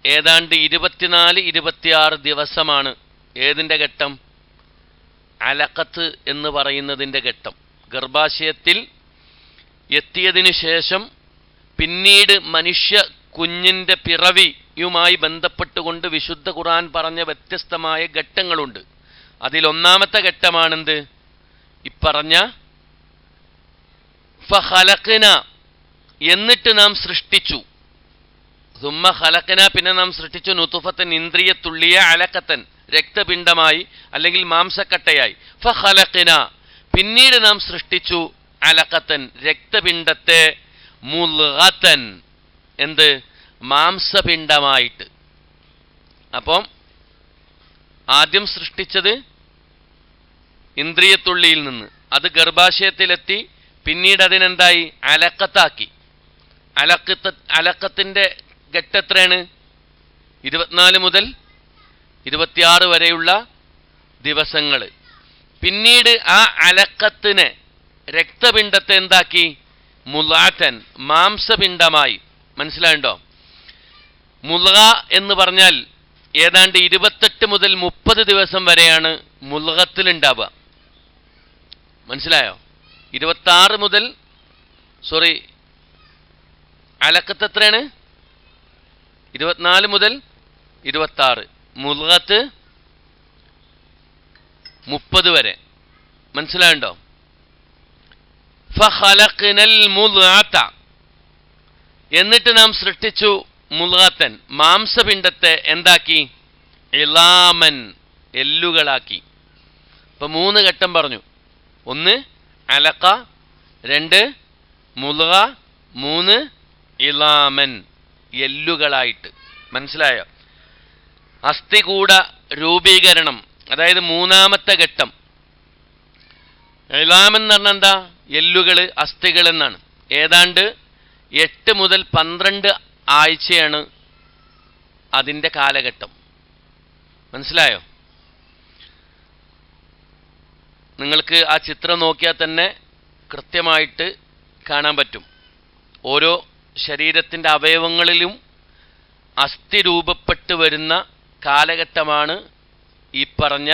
[SPEAKER 1] ഏതാണ്ട് 24-26 ദിവസമാണ്. ഏതിൻ്റെ ഘട്ടം? അലഖത്ത് എന്ന് പറയുന്നതിൻ്റെ ഘട്ടം. ഗർഭാശയത്തിൽ എത്തിയതിനു ശേഷം പിന്നീട് മനുഷ്യ കുഞ്ഞിൻ്റെ പിറവിയുമായി ബന്ധപ്പെട്ടുകൊണ്ട് വിശുദ്ധ ഖുർആൻ പറഞ്ഞ വ്യത്യസ്തമായ ഘട്ടങ്ങളുണ്ട്. അതിലൊന്നാമത്തെ ഘട്ടമാണെന്ത്? ഇപ്പറഞ്ഞ ഫഖലഖന എന്നിട്ട് നാം സൃഷ്ടിച്ചു. സുമ്മ ഖലഖന പിന്നെ നാം സൃഷ്ടിച്ചു നുതുഫത്തൻ ഇന്ദ്രിയത്തുള്ളിയ അലഖതൻ രക്തപിണ്ഡമായി അല്ലെങ്കിൽ മാംസക്കട്ടയായി. ഫഖലഖന പിന്നീട് നാം സൃഷ്ടിച്ചു അലഖതൻ രക്തപിണ്ഡത്തെ മുൽഗതൻ എന്ത്? മാംസപിണ്ഡമായിട്ട്. അപ്പം ആദ്യം സൃഷ്ടിച്ചത് ഇന്ദ്രിയത്തുള്ളിയിൽ നിന്ന്, അത് ഗർഭാശയത്തിലെത്തി, പിന്നീട് അതിനെന്തായി? അലക്കത്താക്കി. അലക്കത്തിന്റെ ഘട്ടം എത്രയാണ്? 24 മുതൽ 26 വരെയുള്ള ദിവസങ്ങൾ. പിന്നീട് ആ അലക്കത്തിനെ രക്തപിണ്ഡത്തെ എന്താക്കി? മുലാറ്റൻ മാംസപിണ്ഡമായി. മനസ്സിലായുണ്ടോ? മുൽഗ എന്ന് പറഞ്ഞാൽ ഏതാണ്ട് 28 മുതൽ 30 ദിവസം വരെയാണ് മുൽഗത്തിലുണ്ടാവുക. മനസ്സിലായോ? 26 മുതൽ അലക്കത്ത് എത്രയാണ്? 24 മുതൽ 26. മുൽഗത്ത് 30 വരെ. മനസ്സിലായുണ്ടോ? ഫഖലഖ്നൽ മുദ്അത എന്നിട്ട് നാം സൃഷ്ടിച്ചു മുൽഗത്തൻ മാംസപിണ്ഡത്തെ എന്താക്കി? ഇളാമൻ എല്ലുകളാക്കി. ഇപ്പൊ 3 ഘട്ടം പറഞ്ഞു. 1 അലഖ, 2 മുൽഗ, 3 ഇളാമൻ എല്ലുകളായിട്ട്. മനസ്സിലായോ? അസ്ഥികൂട രൂപീകരണം, അതായത് 3ാമത്തെ ഘട്ടം. ഇളാമെന്ന് പറഞ്ഞാൽ എന്താ? എല്ലുകൾ, അസ്ഥികൾ എന്നാണ്. ഏതാണ്ട് 8 മുതൽ 12 ആഴ്ചയാണ് അതിൻ്റെ കാലഘട്ടം. മനസ്സിലായോ? നിങ്ങൾക്ക് ആ ചിത്രം നോക്കിയാൽ തന്നെ കൃത്യമായിട്ട് കാണാൻ പറ്റും. ഓരോ ശരീരത്തിൻ്റെ അവയവങ്ങളിലും അസ്ഥി രൂപപ്പെട്ട് വരുന്ന കാലഘട്ടമാണ് ഈ പറഞ്ഞ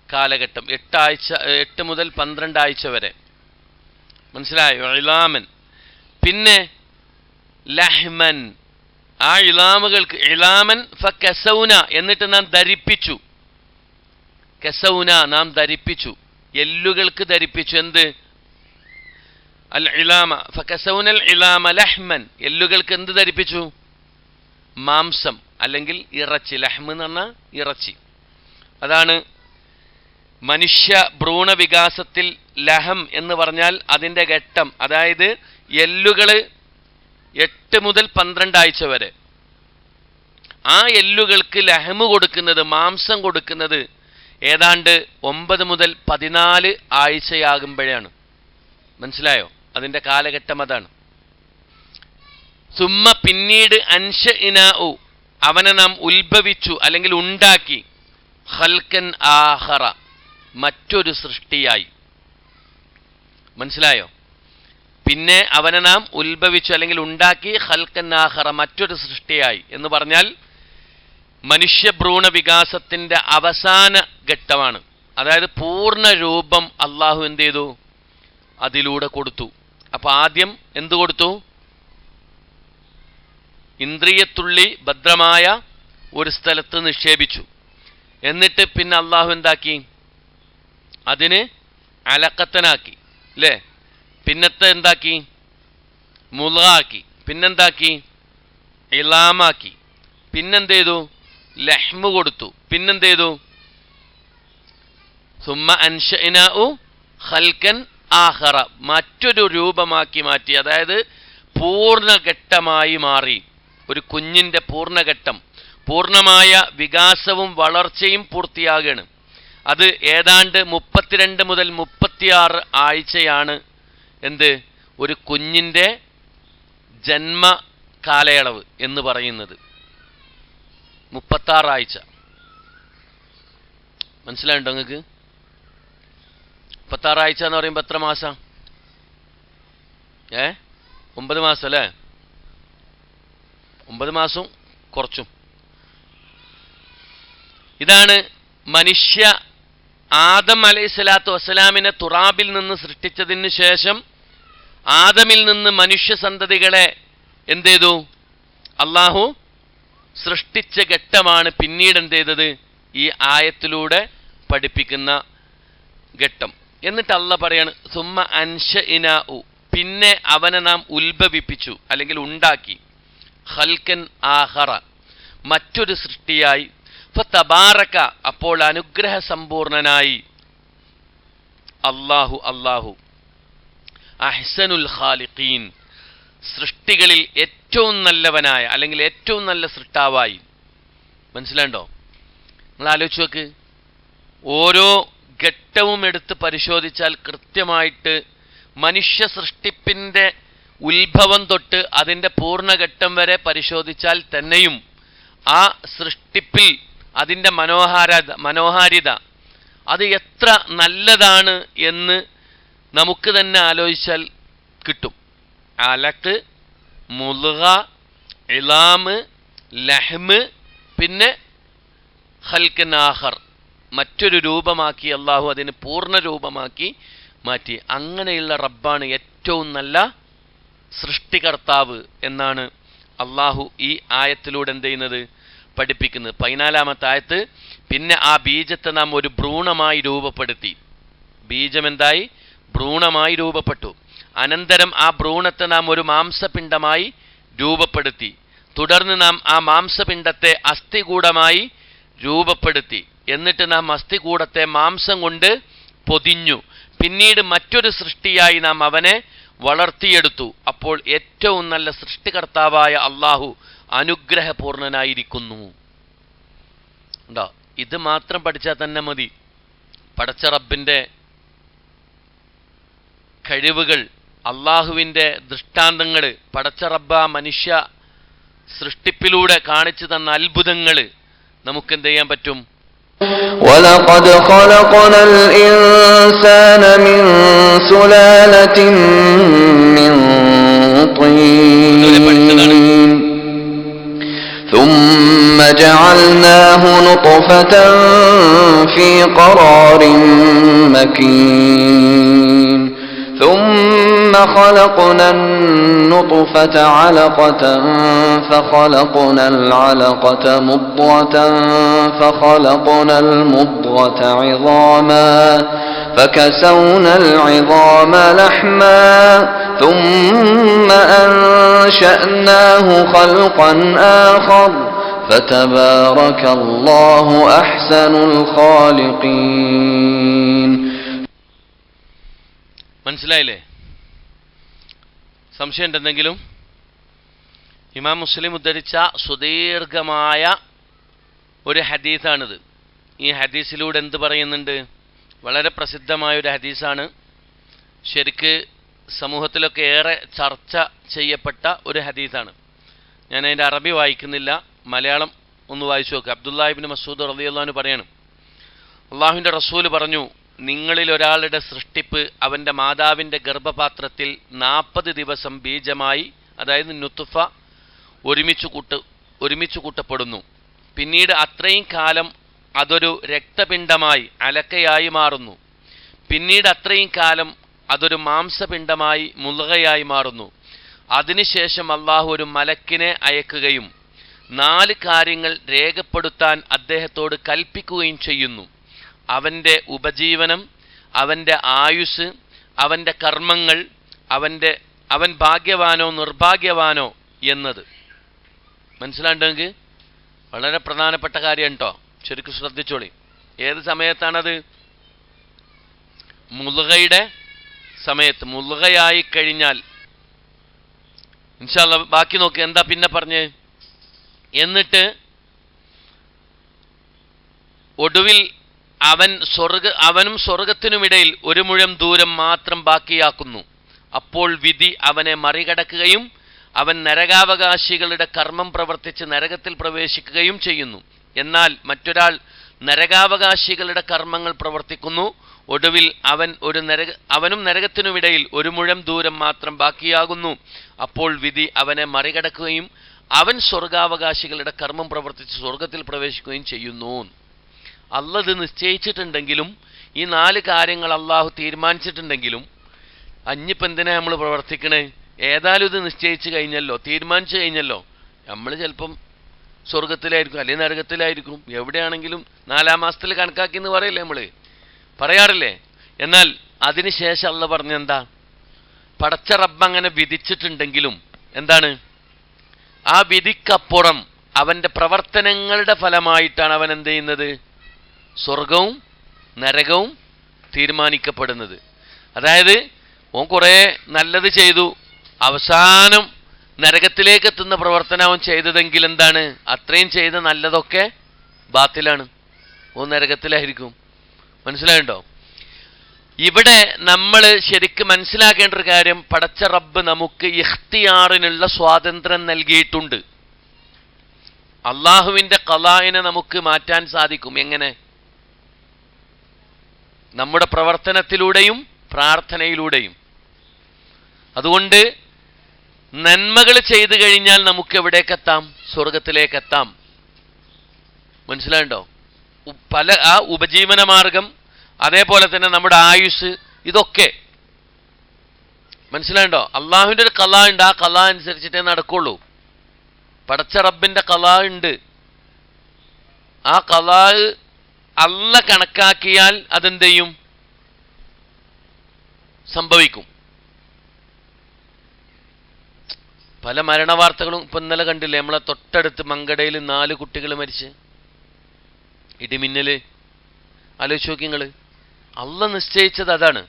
[SPEAKER 1] കാലഘട്ടം. 8 മുതൽ 12 ആഴ്ച വരെ. മനസ്സിലായോ? ഇളാമൻ. പിന്നെ ലഹ്മൻ, ആ ഇളാമുകൾക്ക് ഇളാമൻ ഫകസൗന, എന്നിട്ട് നാം ധരിപ്പിച്ചു. കസൗന, നാം ധരിപ്പിച്ചു, എല്ലുകൾക്ക് ധരിപ്പിച്ചു. എന്ത്? അൽ ഇളാമ ഫകസൗനൽ ഇളാമ ലഹ്മൻ, എല്ലുകൾക്ക് എന്ത് ധരിപ്പിച്ചു? മാംസം അല്ലെങ്കിൽ ഇറച്ചി. ലഹ്മ് എന്ന് പറഞ്ഞാൽ ഇറച്ചി. അതാണ് മനുഷ്യ ഭ്രൂണ വികാസത്തിൽ ലഹം എന്ന് പറഞ്ഞാൽ അതിൻ്റെ ഘട്ടം. അതായത് എല്ലുകൾ 8 മുതൽ 12 ആഴ്ച വരെ. ആ എല്ലുകൾക്ക് ലഹമ് കൊടുക്കുന്നത്, മാംസം കൊടുക്കുന്നത് ഏതാണ്ട് 9 മുതൽ 14 ആഴ്ചയാകുമ്പോഴാണ്. മനസ്സിലായോ? അതിൻ്റെ കാലഘട്ടം അതാണ്. സുമ്മ, പിന്നീട് അൻശഇനാഉ, അവനെ നാം ഉത്ഭവിച്ചു അല്ലെങ്കിൽ ഉണ്ടാക്കി. ഖൽക്കൻ ആഖറ, മറ്റൊരു സൃഷ്ടിയായി. മനസ്സിലായോ? പിന്നെ അവനെ നാം ഉത്ഭവിച്ചു അല്ലെങ്കിൽ ഉണ്ടാക്കി. ഖൽക്കൻ ആഖറ, മറ്റൊരു സൃഷ്ടിയായി എന്ന് പറഞ്ഞാൽ മനുഷ്യഭ്രൂണ വികാസത്തിൻ്റെ അവസാന ഘട്ടമാണ്. അതായത് പൂർണ്ണ രൂപം അള്ളാഹു എന്ത് ചെയ്തു? അതിലൂടെ കൊടുത്തു. അപ്പൊ ആദ്യം എന്തു കൊടുത്തു? ഇന്ദ്രിയത്തുള്ളി ഭദ്രമായ ഒരു സ്ഥലത്ത് നിക്ഷേപിച്ചു. എന്നിട്ട് പിന്നെ അള്ളാഹു എന്താക്കി? അതിന് അലക്കത്തനാക്കി, അല്ലേ? പിന്നത്തെ എന്താക്കി? മുളാക്കി. പിന്നെന്താക്കി? ഇളാമാക്കി. പിന്നെന്ത് ചെയ്തു? ലഹ്മ് കൊടുത്തു. പിന്നെന്ത് ചെയ്തു? സുമ്മ അൻശഇനാഉ ഖൽക്കൻ ആഖറ, മറ്റൊരു രൂപമാക്കി മാറ്റി. അതായത് പൂർണ്ണഘട്ടമായി മാറി. ഒരു കുഞ്ഞിൻ്റെ പൂർണ്ണഘട്ടം, പൂർണ്ണമായ വികാസവും വളർച്ചയും പൂർത്തിയാകുകയാണ്. അത് ഏതാണ്ട് 32 മുതൽ 36 ആഴ്ചയാണ് എന്ത്? ഒരു കുഞ്ഞിൻ്റെ ജന്മ കാലയളവ് എന്ന് പറയുന്നത്. 36 ആഴ്ച. മനസ്സിലായിട്ടുണ്ടോ നിങ്ങൾക്ക്? 36 ആഴ്ച എന്ന് പറയുമ്പോൾ എത്ര മാസം? 9 മാസം അല്ലേ? 9 മാസവും കുറച്ചും. ഇതാണ് മനുഷ്യ ആദം അലൈഹിസ്സലാത്തു വസ്സലാമിനെ തുറാബിൽ നിന്ന് സൃഷ്ടിച്ചതിന് ശേഷം ആദമിൽ നിന്ന് മനുഷ്യ സന്തതികളെ എന്ത് ചെയ്തു? അള്ളാഹു സൃഷ്ടിച്ച ഘട്ടമാണ് പിന്നീട് എന്ത് ചെയ്തത്? ഈ ആയത്തിലൂടെ പഠിപ്പിക്കുന്ന ഘട്ടം. എന്നിട്ട് അള്ളാഹ് പറയാണ് സുമ്മ അൻശഇനാഉ, പിന്നെ അവനെ നാം ഉത്ഭവിപ്പിച്ചു അല്ലെങ്കിൽ ഉണ്ടാക്കി. ഖൽക്കൻ ആഖറ, മറ്റൊരു സൃഷ്ടിയായി. ഫതബാറക, അപ്പോൾ അനുഗ്രഹ സമ്പൂർണനായി. അല്ലാഹു അഹ്സനുൽ ഖാലിഖീൻ, സൃഷ്ടികളിൽ ഏറ്റവും നല്ലവനായ അല്ലെങ്കിൽ ഏറ്റവും നല്ല സൃഷ്ടാവായി. മനസ്സിലാണ്ടോ? നിങ്ങൾ ആലോചിച്ച് നോക്ക്. ഓരോ ഘട്ടവും എടുത്ത് പരിശോധിച്ചാൽ കൃത്യമായിട്ട് മനുഷ്യ സൃഷ്ടിപ്പിൻ്റെ ഉത്ഭവം തൊട്ട് അതിൻ്റെ പൂർണ്ണഘട്ടം വരെ പരിശോധിച്ചാൽ തന്നെയും ആ സൃഷ്ടിപ്പിൽ അതിൻ്റെ മനോഹാരിത അത് എത്ര നല്ലതാണ് എന്ന് നമുക്ക് തന്നെ ആലോചിച്ചാൽ കിട്ടും. അലക്ക്, മുൽഗ, ഇളാമ്, ലഹ്മ്, പിന്നെ ഖൽക്കൻ ആഖർ, മറ്റൊരു രൂപമാക്കി അള്ളാഹു അതിന് പൂർണ്ണ രൂപമാക്കി മാറ്റി. അങ്ങനെയുള്ള റബ്ബാണ് ഏറ്റവും നല്ല സൃഷ്ടികർത്താവ് എന്നാണ് അള്ളാഹു ഈ ആയത്തിലൂടെ എന്ത് ചെയ്യുന്നത്? പഠിപ്പിക്കുന്നത്. 14-ാമത്തെ ആയത്ത്, പിന്നെ ആ ബീജത്തെ നാം ഒരു ഭ്രൂണമായി രൂപപ്പെടുത്തി. ബീജം എന്തായി? ഭ്രൂണമായി രൂപപ്പെട്ടു. അനന്തരം ആ ഭ്രൂണത്തെ നാം ഒരു മാംസപിണ്ഡമായി രൂപപ്പെടുത്തി. തുടർന്ന് നാം ആ മാംസപിണ്ഡത്തെ അസ്ഥികൂടമായി രൂപപ്പെടുത്തി. എന്നിട്ട് നാം അസ്ഥികൂടത്തെ മാംസം കൊണ്ട് പൊതിഞ്ഞു. പിന്നീട് മറ്റൊരു സൃഷ്ടിയായി നാം അവനെ വളർത്തിയെടുത്തു. അപ്പോൾ ഏറ്റവും നല്ല സൃഷ്ടികർത്താവായ അള്ളാഹു അനുഗ്രഹപൂർണനായിരിക്കുന്നു. ഉണ്ടോ? ഇത് മാത്രം പഠിച്ചാൽ തന്നെ മതി. പടച്ച റബ്ബിന്റെ കഴിവുകൾ, അള്ളാഹുവിൻ്റെ ദൃഷ്ടാന്തങ്ങൾ, പടച്ച റബ്ബ മനുഷ്യ സൃഷ്ടിപ്പിലൂടെ കാണിച്ചു തന്ന അത്ഭുതങ്ങൾ നമുക്ക് എന്ത് ചെയ്യാൻ പറ്റും?
[SPEAKER 3] وَلَقَدْ خَلَقْنَا الْإِنسَانَ مِنْ سُلَالَةٍ مِنْ طِينٍ ثُمَّ جَعَلْنَاهُ نُطْفَةً فِي قَرَارٍ مَكِينٍ ثُمَّ خَلَقْنَا النُّطْفَةَ عَلَقَةً فَخَلَقْنَا الْعَلَقَةَ مُضْغَةً فَخَلَقْنَا الْمُضْغَةَ عِظَامًا فَكَسَوْنَا الْعِظَامَ لَحْمًا ثُمَّ أَنشَأْنَاهُ خَلْقًا آخَرَ فَتَبَارَكَ اللَّهُ أَحْسَنُ الْخَالِقِينَ.
[SPEAKER 1] മനസ്സിലായില്ലേ? സംശയം ഉണ്ടെന്തെങ്കിലും? ഇമാം മുസ്ലിം ഉദ്ധരിച്ച സുദീർഘമായ ഒരു ഹദീസാണിത്. ഈ ഹദീസിലൂടെ എന്ത് പറയുന്നുണ്ട്? വളരെ പ്രസിദ്ധമായ ഒരു ഹദീസാണ്. ശരിക്ക് സമൂഹത്തിലൊക്കെ ഏറെ ചർച്ച ചെയ്യപ്പെട്ട ഒരു ഹദീസാണ്. ഞാൻ അതിൻ്റെ അറബി വായിക്കുന്നില്ല, മലയാളം ഒന്ന് വായിച്ചു നോക്കുക. അബ്ദുല്ലാഹി ഇബ്നു മസ്ഊദ് റളിയല്ലാഹു അൻഹു പറയാണ്, അള്ളാഹുവിൻ്റെ റസൂല് പറഞ്ഞു, നിങ്ങളിൽ ഒരാളുടെ സൃഷ്ടിപ്പ് അവൻ്റെ മാതാവിൻ്റെ ഗർഭപാത്രത്തിൽ 40 ദിവസം ബീജമായി, അതായത് നുത്ഫ ഒരുമിച്ച് കൂട്ടപ്പെടുന്നു. പിന്നീട് അത്രയും കാലം അതൊരു രക്തപിണ്ഡമായി അലക്കയായി മാറുന്നു. പിന്നീട് അത്രയും കാലം അതൊരു മാംസപിണ്ഡമായി മുളകയായി മാറുന്നു. അതിനുശേഷം അള്ളാഹു ഒരു മലക്കിനെ അയക്കുകയും 4 കാര്യങ്ങൾ രേഖപ്പെടുത്താൻ അദ്ദേഹത്തോട് കൽപ്പിക്കുകയും ചെയ്യുന്നു. അവൻ്റെ ഉപജീവനം, അവൻ്റെ ആയുസ്, അവൻ്റെ കർമ്മങ്ങൾ, അവൻ ഭാഗ്യവാനോ നിർഭാഗ്യവാനോ എന്നത്. മനസ്സിലാണ്ടെങ്കിൽ വളരെ പ്രധാനപ്പെട്ട കാര്യം കേട്ടോ, ശരിക്കും ശ്രദ്ധിച്ചോളി. ഏത് സമയത്താണത്? മുളുകയുടെ സമയത്ത്. മുളുകയായി കഴിഞ്ഞാൽ ഇൻഷാ അല്ലാഹ് ബാക്കി നോക്ക് എന്താ പിന്നെ പറഞ്ഞ്. എന്നിട്ട് ഒടുവിൽ അവനും സ്വർഗത്തിനുമിടയിൽ 1 മുഴം ദൂരം മാത്രം ബാക്കിയാക്കുന്നു. അപ്പോൾ വിധി അവനെ മറികടക്കുകയും അവൻ നരകാവകാശികളുടെ കർമ്മം പ്രവർത്തിച്ച് നരകത്തിൽ പ്രവേശിക്കുകയും ചെയ്യുന്നു. എന്നാൽ മറ്റൊരാൾ നരകാവകാശികളുടെ കർമ്മങ്ങൾ പ്രവർത്തിക്കുന്നു. ഒടുവിൽ അവനും നരകത്തിനുമിടയിൽ 1 മുഴം ദൂരം മാത്രം ബാക്കിയാകുന്നു. അപ്പോൾ വിധി അവനെ മറികടക്കുകയും അവൻ സ്വർഗാവകാശികളുടെ കർമ്മം പ്രവർത്തിച്ച് സ്വർഗത്തിൽ പ്രവേശിക്കുകയും ചെയ്യുന്നു. അള്ളാഹ് ഇത് നിശ്ചയിച്ചിട്ടുണ്ടെങ്കിലും, ഈ 4 കാര്യങ്ങൾ അള്ളാഹു തീരുമാനിച്ചിട്ടുണ്ടെങ്കിലും, അഞ്ഞിപ്പോൾ എന്തിനാ നമ്മൾ പ്രവർത്തിക്കണേ? ഏതായാലും ഇത് നിശ്ചയിച്ചു കഴിഞ്ഞല്ലോ, തീരുമാനിച്ചു കഴിഞ്ഞല്ലോ. നമ്മൾ ചിലപ്പം സ്വർഗത്തിലായിരിക്കും, അല്ലെങ്കിൽ നരകത്തിലായിരിക്കും. എവിടെയാണെങ്കിലും 4-ാം മാസത്തിൽ കണക്കാക്കി എന്ന് പറയില്ലേ, നമ്മൾ പറയാറില്ലേ? എന്നാൽ അതിനുശേഷം അള്ളാഹ് പറഞ്ഞെന്താ? പടച്ച റബ്ബ് അങ്ങനെ വിധിച്ചിട്ടുണ്ടെങ്കിലും എന്താണ്? ആ വിധിക്കപ്പുറം അവൻ്റെ പ്രവർത്തനങ്ങളുടെ ഫലമായിട്ടാണ് അവൻ എന്ത് ചെയ്യുന്നത്? സ്വർഗവും നരകവും തീരുമാനിക്കപ്പെടുന്നത്. അതായത് ഓൻ കുറേ നല്ലത് ചെയ്തു, അവസാനം നരകത്തിലേക്ക് എത്തുന്ന പ്രവർത്തനം അവൻ ചെയ്തതെങ്കിൽ എന്താണ്? അത്രയും ചെയ്ത നല്ലതൊക്കെ ബാത്തിലാണ്, ഓൻ നരകത്തിലായിരിക്കും. മനസ്സിലായുണ്ടോ? ഇവിടെ നമ്മൾ ശരിക്കും മനസ്സിലാക്കേണ്ട ഒരു കാര്യം, പടച്ച റബ്ബ് നമുക്ക് ഇഖ്തിയാറിനുള്ള സ്വാതന്ത്ര്യം നൽകിയിട്ടുണ്ട്. അള്ളാഹുവിൻ്റെ ഖലാഇനെ നമുക്ക് മാറ്റാൻ സാധിക്കും. എങ്ങനെ? നമ്മുടെ പ്രവർത്തനത്തിലൂടെയും പ്രാർത്ഥനയിലൂടെയും. അതുകൊണ്ട് നന്മകൾ ചെയ്തു കഴിഞ്ഞാൽ നമുക്ക് എവിടേക്കെത്താം? സ്വർഗത്തിലേക്കെത്താം. മനസ്സിലായുണ്ടോ? ആ ഉപജീവന മാർഗം, അതേപോലെ തന്നെ നമ്മുടെ ആയുസ്, ഇതൊക്കെ മനസ്സിലായുണ്ടോ? അള്ളാഹുവിൻ്റെ ഒരു ഖലാ ഉണ്ട്, ആ ഖലാ അനുസരിച്ചിട്ടേ നടക്കുള്ളൂ. പടച്ച റബ്ബിൻ്റെ ഖലാ ഉണ്ട്. ആ ഖലാ അള്ളാഹ് കണക്കാക്കിയാൽ അതെന്ത് ചെയ്യും? സംഭവിക്കും. പല മരണവാർത്തകളും ഇപ്പം ഇന്നലെ കണ്ടില്ലേ, നമ്മളെ തൊട്ടടുത്ത് മങ്കടയിൽ 4 കുട്ടികൾ മരിച്ച്, ഇടിമിന്നൽ. ആലോചിച്ച് നോക്കി നിങ്ങൾ. അള്ളാഹ് നിശ്ചയിച്ചത് അതാണ്,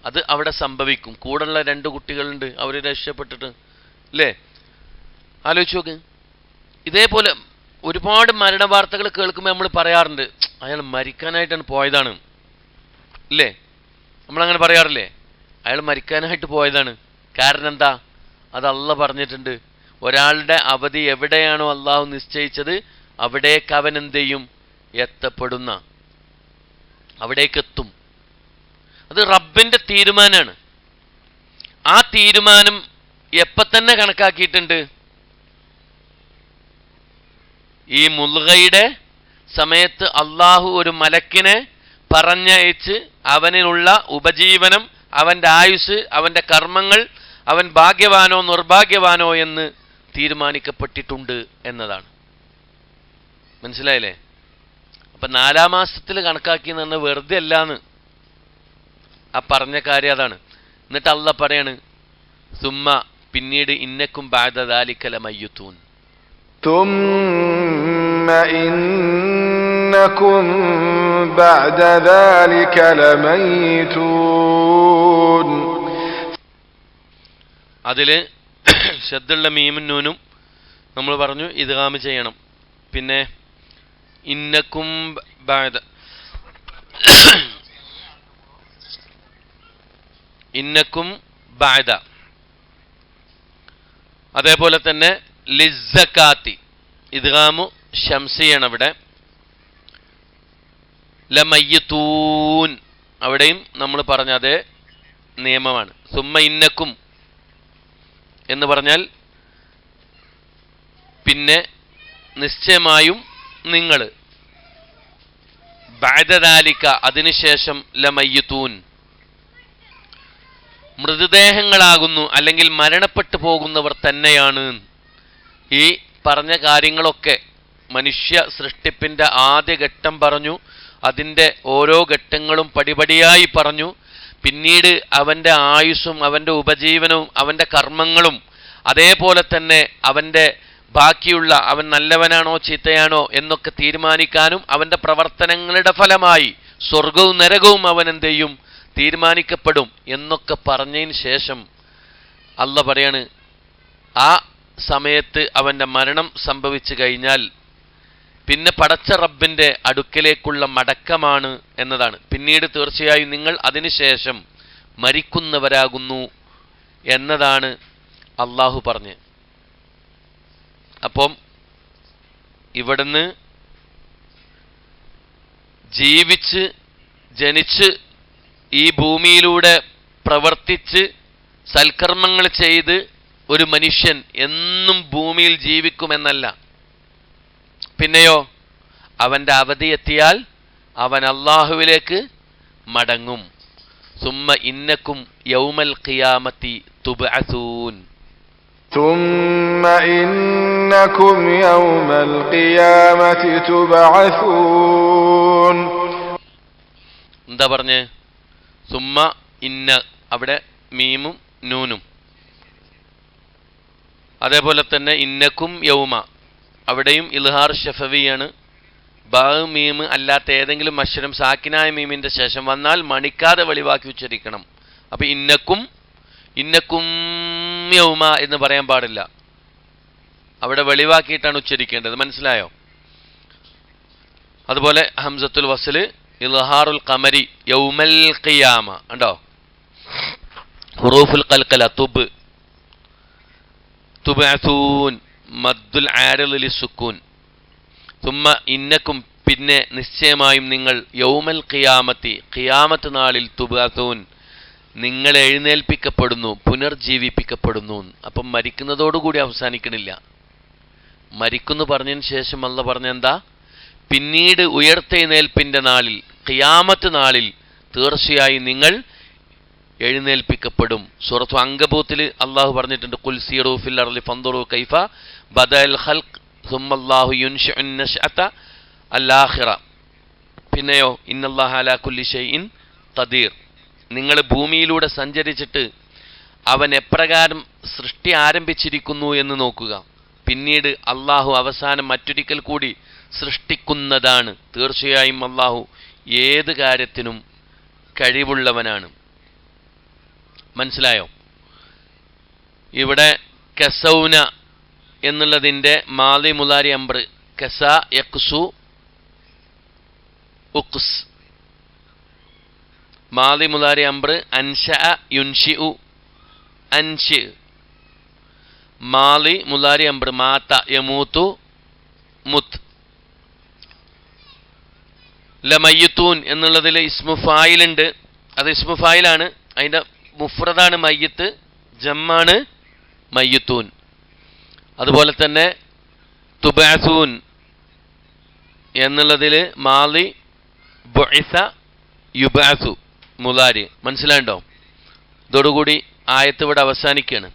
[SPEAKER 1] അത് അവിടെ സംഭവിക്കും. കൂടെയുള്ള 2 കുട്ടികളുണ്ട്, അവർ രക്ഷപ്പെട്ടിട്ട് അല്ലേ. ആലോചിച്ച് നോക്ക്. ഇതേപോലെ ഒരുപാട് മരണവാർത്തകൾ കേൾക്കുമ്പോൾ നമ്മൾ പറയാറുണ്ട്, അയാൾ മരിക്കാനായിട്ടാണ് പോയതാണ് ഇല്ലേ. നമ്മളങ്ങനെ പറയാറില്ലേ, അയാൾ മരിക്കാനായിട്ട് പോയതാണ്. കാരണം എന്താ? അത് അള്ളാഹ് പറഞ്ഞിട്ടുണ്ട്. ഒരാളുടെ അവധി എവിടെയാണോ അള്ളാഹു നിശ്ചയിച്ചത് അവിടേക്ക് അവൻ എന്ത് ചെയ്യും? എത്തപ്പെടുന്ന, അവിടേക്കെത്തും. അത് റബ്ബിന്റെ തീരുമാനമാണ്. ആ തീരുമാനം എപ്പം തന്നെ കണക്കാക്കിയിട്ടുണ്ട്? ഈ മുൽഗയുടെ സമയത്ത് അള്ളാഹു ഒരു മലക്കിനെ പറഞ്ഞയച്ച് അവനുള്ള ഉപജീവനം, അവൻ്റെ ആയുസ്, അവൻ്റെ കർമ്മങ്ങൾ, അവൻ ഭാഗ്യവാനോ നിർഭാഗ്യവാനോ എന്ന് തീരുമാനിക്കപ്പെട്ടിട്ടുണ്ട് എന്നതാണ്. മനസ്സിലായില്ലേ? അപ്പം 4-ാം മാസത്തിൽ കണക്കാക്കി എന്ന് പറഞ്ഞാൽ വെറുതെ അല്ലാന്ന് ആ പറഞ്ഞ കാര്യം അതാണ്. എന്നിട്ട് അള്ളാഹ് പറയാണ്, സുമ്മ പിന്നീട് ഇന്നക്കും ബഅദ ദാലിക ലമയ്യൂതൂൻ,
[SPEAKER 4] ثم إنكم بعد ذلك لميتون.
[SPEAKER 1] അതിൽ ശദ്ദുള്ള മീമും നൂനും നമ്മൾ പറഞ്ഞു ഇദ്ഗാം ചെയ്യണം. പിന്നെ ഇന്നക്കും ബഅദ, ഇന്നക്കും ബഅദ. അതേപോലെ തന്നെ ലിസ്സക്കാത്തി ഇദ്ഗാമു ശംസിയാണ് അവിടെ. ലമയ്യൂതൂൻ അവിടെയും നമ്മൾ പറഞ്ഞ അതേ നിയമമാണ്. സുമ്മ ഇന്നക്കും എന്ന് പറഞ്ഞാൽ പിന്നെ നിശ്ചയമായും നിങ്ങൾ, ബഅദ ദാലിക അതിനുശേഷം, ലമയ്യൂതൂൻ മൃതദേഹങ്ങളാകുന്നു, അല്ലെങ്കിൽ മരണപ്പെട്ടു പോകുന്നവർ തന്നെയാണ്. ഈ പറഞ്ഞ കാര്യങ്ങളൊക്കെ മനുഷ്യ സൃഷ്ടിപ്പിൻ്റെ ആദ്യ ഘട്ടം പറഞ്ഞു, അതിൻ്റെ ഓരോ ഘട്ടങ്ങളും പടിപടിയായി പറഞ്ഞു. പിന്നീട് അവൻ്റെ ആയുസ്സും അവൻ്റെ ഉപജീവനവും അവൻ്റെ കർമ്മങ്ങളും അതേപോലെ തന്നെ അവൻ്റെ ബാക്കിയുള്ള അവൻ നല്ലവനാണോ ചീത്തയാണോ എന്നൊക്കെ തീരുമാനിക്കാനും അവൻ്റെ പ്രവർത്തനങ്ങളുടെ ഫലമായി സ്വർഗവും നരകവും അവൻ എന്ത് ചെയ്യും? തീരുമാനിക്കപ്പെടും എന്നൊക്കെ പറഞ്ഞതിന് ശേഷം അള്ളാഹ് പറയാണ്, ആ സമയത്ത് അവൻ്റെ മരണം സംഭവിച്ചു കഴിഞ്ഞാൽ പിന്നെ പടച്ച റബ്ബിൻ്റെ അടുക്കലേക്കുള്ള മടക്കമാണ് എന്നതാണ്. പിന്നീട് തീർച്ചയായും നിങ്ങൾ അതിനുശേഷം മരിക്കുന്നവരാകുന്നു എന്നതാണ് അള്ളാഹു പറഞ്ഞ്. അപ്പം ഇവിടുന്ന് ജീവിച്ച് ജനിച്ച് ഈ ഭൂമിയിലൂടെ പ്രവർത്തിച്ച് സൽക്കർമ്മങ്ങൾ ചെയ്ത് ഒരു മനുഷ്യൻ എന്നും ഭൂമിയിൽ ജീവിക്കുമെന്നല്ല. പിന്നെയോ അവൻ്റെ അവധി എത്തിയാൽ അവൻ അള്ളാഹുവിലേക്ക് മടങ്ങും. സുമ്മ ഇന്നക്കും യൗമൽ ഖിയാമത്തി തുബ്അസൂൻ,
[SPEAKER 4] ثم إنكم يوم القيامة تبعثون.
[SPEAKER 1] എന്താ പറഞ്ഞ്? സുമ്മ ഇന്ന, അവിടെ മീമും നൂനും. അതേപോലെ തന്നെ ഇന്നക്കും യൗമ, അവിടെയും ഇൽഹാർ ഷഫവിയാണ്. ബാ മീം അല്ലാത്ത ഏതെങ്കിലും അക്ഷരം സാക്കിനായ മീമിൻ്റെ ശേഷം വന്നാൽ മണിക്കാതെ വെളിവാക്കി ഉച്ചരിക്കണം. അപ്പം ഇന്നക്കും യൗമ എന്ന് പറയാൻ പാടില്ല, അവിടെ വെളിവാക്കിയിട്ടാണ് ഉച്ചരിക്കേണ്ടത്. മനസ്സിലായോ? അതുപോലെ ഹംസത്തുൽ വസ്ൽ ഇൽഹാറുൽ ഖമരി യൗമൽ ഖിയാമ ഉണ്ടോ? ഹുറൂഫുൽ ഖൽഖല തുബ്അസൂൻ മദ്ദുൽ ആരിദ് ലിസ്സുക്കൂൻ. സുമ്മ ഇന്നക്കും പിന്നെ നിശ്ചയമായും നിങ്ങൾ യൗമൽ ഖിയാമത്തി ഖിയാമത്ത് നാളിൽ തുബ്അസൂൻ നിങ്ങൾ എഴുന്നേൽപ്പിക്കപ്പെടുന്നു, പുനർജീവിപ്പിക്കപ്പെടുന്നു. അപ്പം മരിക്കുന്നതോടുകൂടി അവസാനിക്കണില്ല. മരിക്കുന്നു പറഞ്ഞതിന് ശേഷം അല്ലാഹ് പറഞ്ഞെന്താ? പിന്നീട് ഉയർത്തെഴുന്നേൽപ്പിൻ്റെ നാളിൽ, ഖിയാമത്ത് നാളിൽ തീർച്ചയായും നിങ്ങൾ എഴുന്നേൽപ്പിക്കപ്പെടും. സൂറത്തു അങ്കബൂത്തിൽ അള്ളാഹു പറഞ്ഞിട്ടുണ്ട്, ഖുൽ സീറൂ ഫിൽ അർളി ഫൻദുറൂ കൈഫ ബദഅൽ ഖൽഖ് സുമ്മ അല്ലാഹു യുൻശിഉ നശ്അത അൽ-ആഖിറ. പിന്നെയോ ഇന്നല്ലാഹ അലാ കുല്ലി ഷൈഇൻ ഖദീർ. നിങ്ങൾ ഭൂമിയിലൂടെ സഞ്ചരിച്ചിട്ട് അവൻ എപ്രകാരം സൃഷ്ടി ആരംഭിച്ചിരിക്കുന്നു എന്ന് നോക്കുക. പിന്നീട് അള്ളാഹു അവസാനം മറ്റൊരിക്കൽ കൂടി സൃഷ്ടിക്കുന്നതാണ്. തീർച്ചയായും അള്ളാഹു ഏത് കാര്യത്തിനും കഴിവുള്ളവനാണ്. മനസ്സിലായോ? ഇവിടെ കസൗന എന്നുള്ളതിൻ്റെ മാലി മുലാരി അംബ്ര കസ യക്സു ഉഖ്സ്, മാലി മുലാരി അംബ്ര അൻഷ യുൻഷിഉ അൻഷി, മാലി മുലാരി അംബ്ര മാത യമൂതു മുത്ത്. ലമയ്യത്തൂൻ എന്നുള്ളതിൽ ഇസ്മു ഫായിലുണ്ട്, അത് ഇസ്മു ഫായിലാണ്. അതിൻ്റെ മുഫ്രദാണ് മയ്യത്ത്, ജമ്മാണ് മയ്യത്തൂൻ. അതുപോലെ തന്നെ തുബഅസൂൻ എന്നുള്ളതിൽ മാലി ബുഇസ യുബഅസു മുലാരി. മനസ്സിലാണ്ടോ? ഇതോടുകൂടി ആയത്ത് ഇവിടെ അവസാനിക്കുകയാണ്.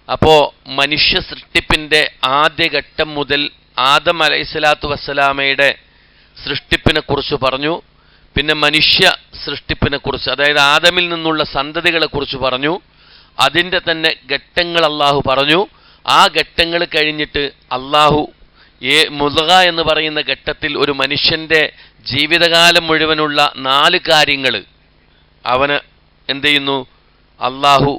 [SPEAKER 1] അപ്പോൾ മനുഷ്യ സൃഷ്ടിപ്പിൻ്റെ ആദ്യഘട്ടം മുതൽ ആദം അലൈഹിസ്സലാത്തു വസ്സലാമയുടെ സൃഷ്ടിപ്പിനെ കുറിച്ച് പറഞ്ഞു. പിന്നെ മനുഷ്യ സൃഷ്ടിപ്പിനെ കുറിച്ച്, അതായത് ആദമിൽ നിന്നുള്ള സന്തതികളെ കുറിച്ച് പറഞ്ഞു. അതിൻ്റെ തന്നെ ഘട്ടങ്ങൾ അള്ളാഹു പറഞ്ഞു. ആ ഘട്ടങ്ങൾ കഴിഞ്ഞിട്ട് അള്ളാഹു മുദ്ഗ എന്ന് പറയുന്ന ഘട്ടത്തിൽ ഒരു മനുഷ്യൻ്റെ ജീവിതകാലം മുഴുവനുള്ള 4 കാര്യങ്ങൾ അവന് എന്ത് ചെയ്യുന്നു? അള്ളാഹു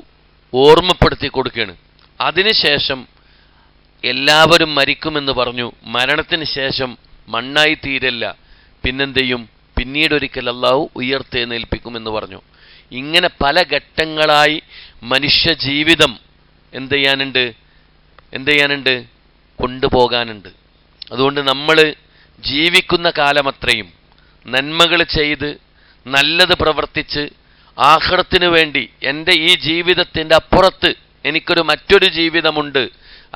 [SPEAKER 1] ഓർമ്മപ്പെടുത്തി കൊടുക്കുകയാണ്. അതിനുശേഷം എല്ലാവരും മരിക്കുമെന്ന് പറഞ്ഞു. മരണത്തിന് ശേഷം മണ്ണായി തീരല്ല, പിന്നെന്ത് ചെയ്യും? പിന്നീടൊരിക്കൽ അള്ളാഹു ഉയർത്തെഴുന്നേൽപ്പിക്കുമെന്ന് പറഞ്ഞു. ഇങ്ങനെ പല ഘട്ടങ്ങളായി മനുഷ്യ ജീവിതം എന്ത് ചെയ്യാനുണ്ട്? കൊണ്ടുപോകാനുണ്ട്. അതുകൊണ്ട് നമ്മൾ ജീവിക്കുന്ന കാലമത്രയും നന്മകൾ ചെയ്ത് നല്ലത് പ്രവർത്തിച്ച് ആഖിറത്തിന് വേണ്ടി എൻ്റെ ഈ ജീവിതത്തിൻ്റെ അപ്പുറത്ത് എനിക്കൊരു മറ്റൊരു ജീവിതമുണ്ട്,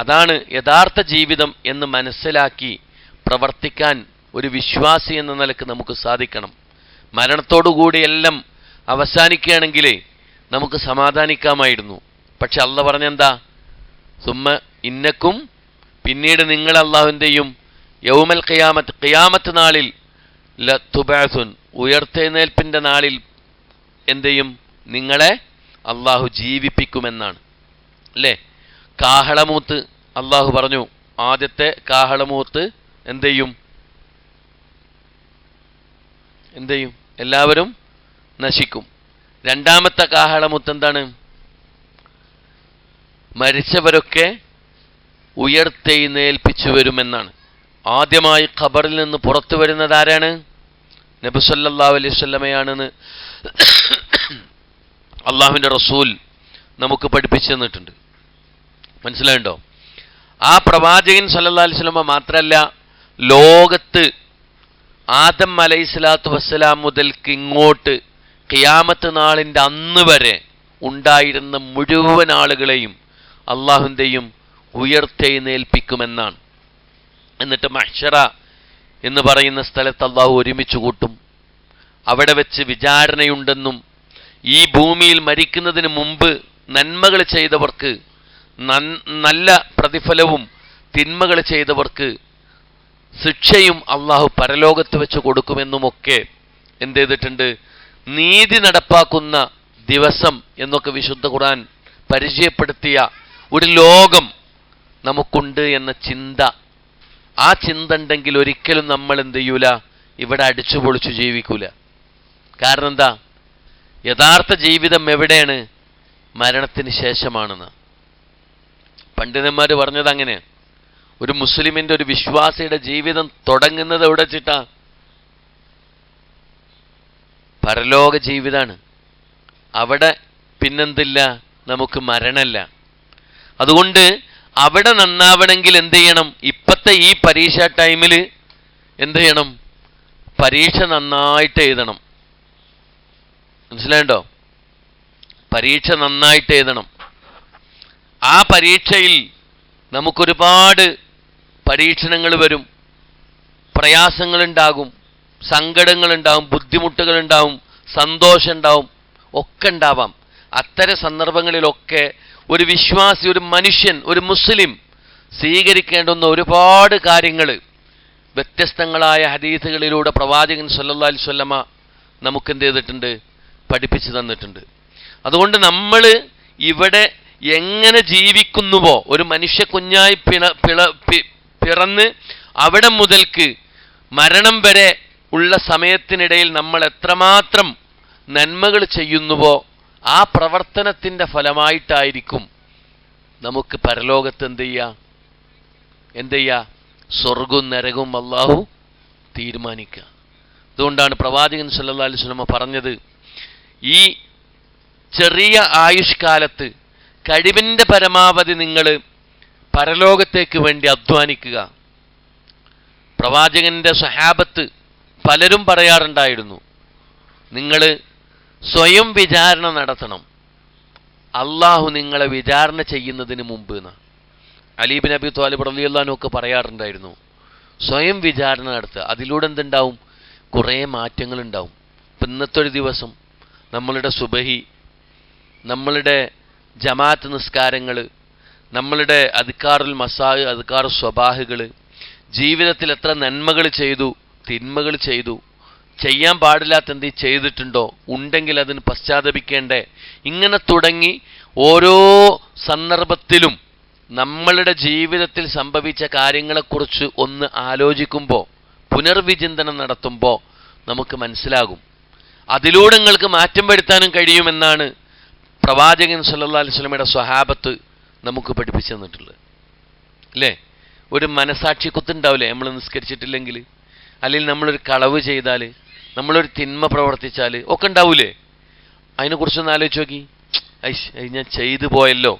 [SPEAKER 1] അതാണ് യഥാർത്ഥ ജീവിതം എന്ന് മനസ്സിലാക്കി പ്രവർത്തിക്കാൻ ഒരു വിശ്വാസി എന്ന നിലക്ക് നമുക്ക് സാധിക്കണം. മരണത്തോടുകൂടി എല്ലാം അവസാനിക്കുകയാണെങ്കിലേ നമുക്ക് സമാധാനിക്കാമായിരുന്നു. പക്ഷെ അള്ള പറഞ്ഞെന്താ? സുമ്മ ഇന്നക്കും, പിന്നീട് നിങ്ങൾ അള്ളാഹുവിൻ്റെയും യൗമൽ ഖിയാമത്ത്, ഖിയാമത്ത് നാളിൽ ലതുബഅസുൻ, ഉയർത്തെഴുന്നേൽപ്പിൻ്റെ നാളിൽ എന്ത് ചെയ്യും? നിങ്ങളെ അള്ളാഹു ജീവിപ്പിക്കുമെന്നാണ്. അല്ലേ? കാഹളമൂത്ത് അള്ളാഹു പറഞ്ഞു. ആദ്യത്തെ കാഹളമൂത്ത് എന്ത് ചെയ്യും? എല്ലാവരും നശിക്കും. രണ്ടാമത്തെ കാഹളമൂത്ത് എന്താണ്? മരിച്ചവരൊക്കെ ഉയർത്തെഴുന്നേൽപ്പിച്ചു വരുമെന്നാണ്. ആദ്യമായി ഖബറിൽ നിന്ന് പുറത്തു വരുന്നത് ആരാണ്? നബി സല്ലല്ലാഹു അലൈഹി വസല്ലമയാണെന്ന് അള്ളാഹുവിൻ്റെ റസൂൽ നമുക്ക് പഠിപ്പിച്ചു തന്നിട്ടുണ്ട്. മനസ്സിലായുണ്ടോ? ആ പ്രവാചകൻ സല്ലല്ലാഹു അലൈഹി വസല്ലമ മാത്രമല്ല, ലോകത്ത് ആദം അലൈഹിസ്സലാത്തു വസ്സലാം മുതൽക്ക് ഇങ്ങോട്ട് ഖിയാമത്ത് നാളിൻ്റെ അന്ന് വരെ ഉണ്ടായിരുന്ന മുഴുവൻ ആളുകളെയും അള്ളാഹുവിൻ്റെയും ഉയർത്തെഴുന്നേൽപ്പിക്കുമെന്നാണ്. എന്നിട്ട് മഹ്ശറ എന്ന് പറയുന്ന സ്ഥലത്ത് അള്ളാഹു ഒരുമിച്ച് കൂട്ടും. അവിടെ വെച്ച് വിചാരണയുണ്ടെന്നും ഈ ഭൂമിയിൽ മരിക്കുന്നതിന് മുമ്പ് നന്മകൾ ചെയ്തവർക്ക് നല്ല പ്രതിഫലവും തിന്മകൾ ചെയ്തവർക്ക് ശിക്ഷയും അള്ളാഹു പരലോകത്ത് വെച്ച് കൊടുക്കുമെന്നുമൊക്കെ എന്ത് ചെയ്തിട്ടുണ്ട്? നീതി നടപ്പാക്കുന്ന ദിവസം എന്നൊക്കെ വിശുദ്ധ ഖുർആൻ പരിചയപ്പെടുത്തിയ ഒരു ലോകം നമുക്കുണ്ട് എന്ന ചിന്ത, ആ ചിന്ത ഉണ്ടെങ്കിൽ ഒരിക്കലും നമ്മൾ എന്ത് ചെയ്യൂല? ഇവിടെ അടിച്ചു പൊളിച്ചു ജീവിക്കൂല. കാരണം എന്താ? യഥാർത്ഥ ജീവിതം എവിടെയാണ്? മരണത്തിന് ശേഷമാണെന്ന് പണ്ഡിതന്മാർ പറഞ്ഞത് അങ്ങനെ. ഒരു മുസ്ലിമിന്റെ, ഒരു വിശ്വാസിയുടെ ജീവിതം തുടങ്ങുന്നത് എവിടെ വെച്ചിട്ടാ? പരലോക ജീവിതമാണ്. അവിടെ പിന്നെന്തില്ല? നമുക്ക് മരണമല്ല. അതുകൊണ്ട് അവിടെ നന്നാവണമെങ്കിൽ എന്ത് ചെയ്യണം? ഇപ്പത്തെ ഈ പരീക്ഷ ടൈമിൽ എന്ത് ചെയ്യണം? പരീക്ഷ നന്നായിട്ട് എഴുതണം. മനസ്സിലായോ? പരീക്ഷ നന്നായിട്ട് എഴുതണം. ആ പരീക്ഷയിൽ നമുക്കൊരുപാട് പരീക്ഷണങ്ങൾ വരും, പ്രയാസങ്ങളുണ്ടാകും, സങ്കടങ്ങളുണ്ടാവും, ബുദ്ധിമുട്ടുകളുണ്ടാവും, സന്തോഷമുണ്ടാവും, ഒക്കെ ഉണ്ടാവാം. അത്തരം സന്ദർഭങ്ങളിലൊക്കെ ഒരു വിശ്വാസി, ഒരു മനുഷ്യൻ, ഒരു മുസ്ലിം സ്വീകരിക്കേണ്ടുന്ന ഒരുപാട് കാര്യങ്ങൾ വ്യത്യസ്തങ്ങളായ ഹദീസുകളിലൂടെ പ്രവാചകൻ സല്ലല്ലാഹു അലൈഹി വസല്ലമ നമുക്ക് എന്ത് ചെയ്തിട്ടുണ്ട്? പഠിപ്പിച്ചു തന്നിട്ടുണ്ട്. അതുകൊണ്ട് നമ്മൾ ഇവിടെ എങ്ങനെ ജീവിക്കുന്നുവോ, ഒരു മനുഷ്യ കുഞ്ഞായി പിറന്ന് അവിടെ മുതൽക്ക് മരണം വരെ ഉള്ള സമയത്തിനിടയിൽ നമ്മൾ എത്രമാത്രം നന്മകൾ ചെയ്യുന്നുവോ ആ പ്രവർത്തനത്തിൻ്റെ ഫലമായിട്ടായിരിക്കും നമുക്ക് പരലോകത്ത് എന്ത് ചെയ്യുക, സ്വർഗവും നരകവും അല്ലാഹു തീരുമാനിക്കുക. അതുകൊണ്ടാണ് പ്രവാചകൻ സല്ലല്ലാഹു അലൈഹി വസല്ലം പറഞ്ഞത്, ഈ ചെറിയ ആയുഷ്കാലത്ത് കഴിവിൻ്റെ പരമാവധി നിങ്ങൾ പരലോകത്തേക്ക് വേണ്ടി അധ്വാനിക്കുക. പ്രവാചകന്റെ സ്വഹാബത്ത് പലരും പറയാറുണ്ടായിരുന്നു, നിങ്ങൾ സ്വയം വിചാരണ നടത്തണം, അള്ളാഹു നിങ്ങളെ വിചാരണ ചെയ്യുന്നതിന് മുമ്പ് എന്ന്. അലി ഇബ്നു അബി ത്വാലിബ് റളിയല്ലാഹു അൻഹു ഒക്കെ പറയാറുണ്ടായിരുന്നു, സ്വയം വിചാരണ നടത്തുക, അതിലൂടെ എന്തുണ്ടാവും, കുറേ മാറ്റങ്ങളുണ്ടാവും. ഇപ്പം ഇന്നത്തെ ഒരു ദിവസം നമ്മളുടെ സുബഹി, നമ്മളുടെ ജമാഅത്ത് നിസ്കാരങ്ങൾ, നമ്മളുടെ അദ്കാറുൽ മസാ, അദ്കാറു സ്വബാഹുകൾ, ജീവിതത്തിൽ എത്ര നന്മകൾ ചെയ്തു, തിന്മകൾ ചെയ്തു, ചെയ്യാൻ പാടില്ലാത്ത എന്തെങ്കിലും ചെയ്തിട്ടുണ്ടോ, ഉണ്ടെങ്കിൽ അതിന് പശ്ചാത്തപിക്കേണ്ടേ, ഇങ്ങനെ തുടങ്ങി ഓരോ സന്ദർഭത്തിലും നമ്മളുടെ ജീവിതത്തിൽ സംഭവിച്ച കാര്യങ്ങളെക്കുറിച്ച് ഒന്ന് ആലോചിക്കുമ്പോൾ, പുനർവിചിന്തനം നടത്തുമ്പോൾ നമുക്ക് മനസ്സിലാകും. അതിലൂടെ നിങ്ങൾക്ക് മാറ്റം വരുത്താനും കഴിയുമെന്നാണ് പ്രവാചകൻ സല്ലല്ലാഹു അലൈഹി വസല്ലമയുടെ സ്വഹാബത്ത് നമുക്ക് പഠിപ്പിച്ചു തന്നിട്ടുള്ളത്. അല്ലേ? ഒരു മനസാക്ഷി കുത്തുണ്ടാവില്ലേ നമ്മൾ നിസ്കരിച്ചിട്ടില്ലെങ്കിൽ, അല്ലെങ്കിൽ നമ്മളൊരു കളവ് ചെയ്താൽ, നമ്മളൊരു തിന്മ പ്രവർത്തിച്ചാൽ ഒക്കെ ഉണ്ടാവൂലേ? അതിനെക്കുറിച്ചൊന്ന് ആലോചിച്ച് നോക്കി. ഞാൻ ചെയ്തു പോയല്ലോ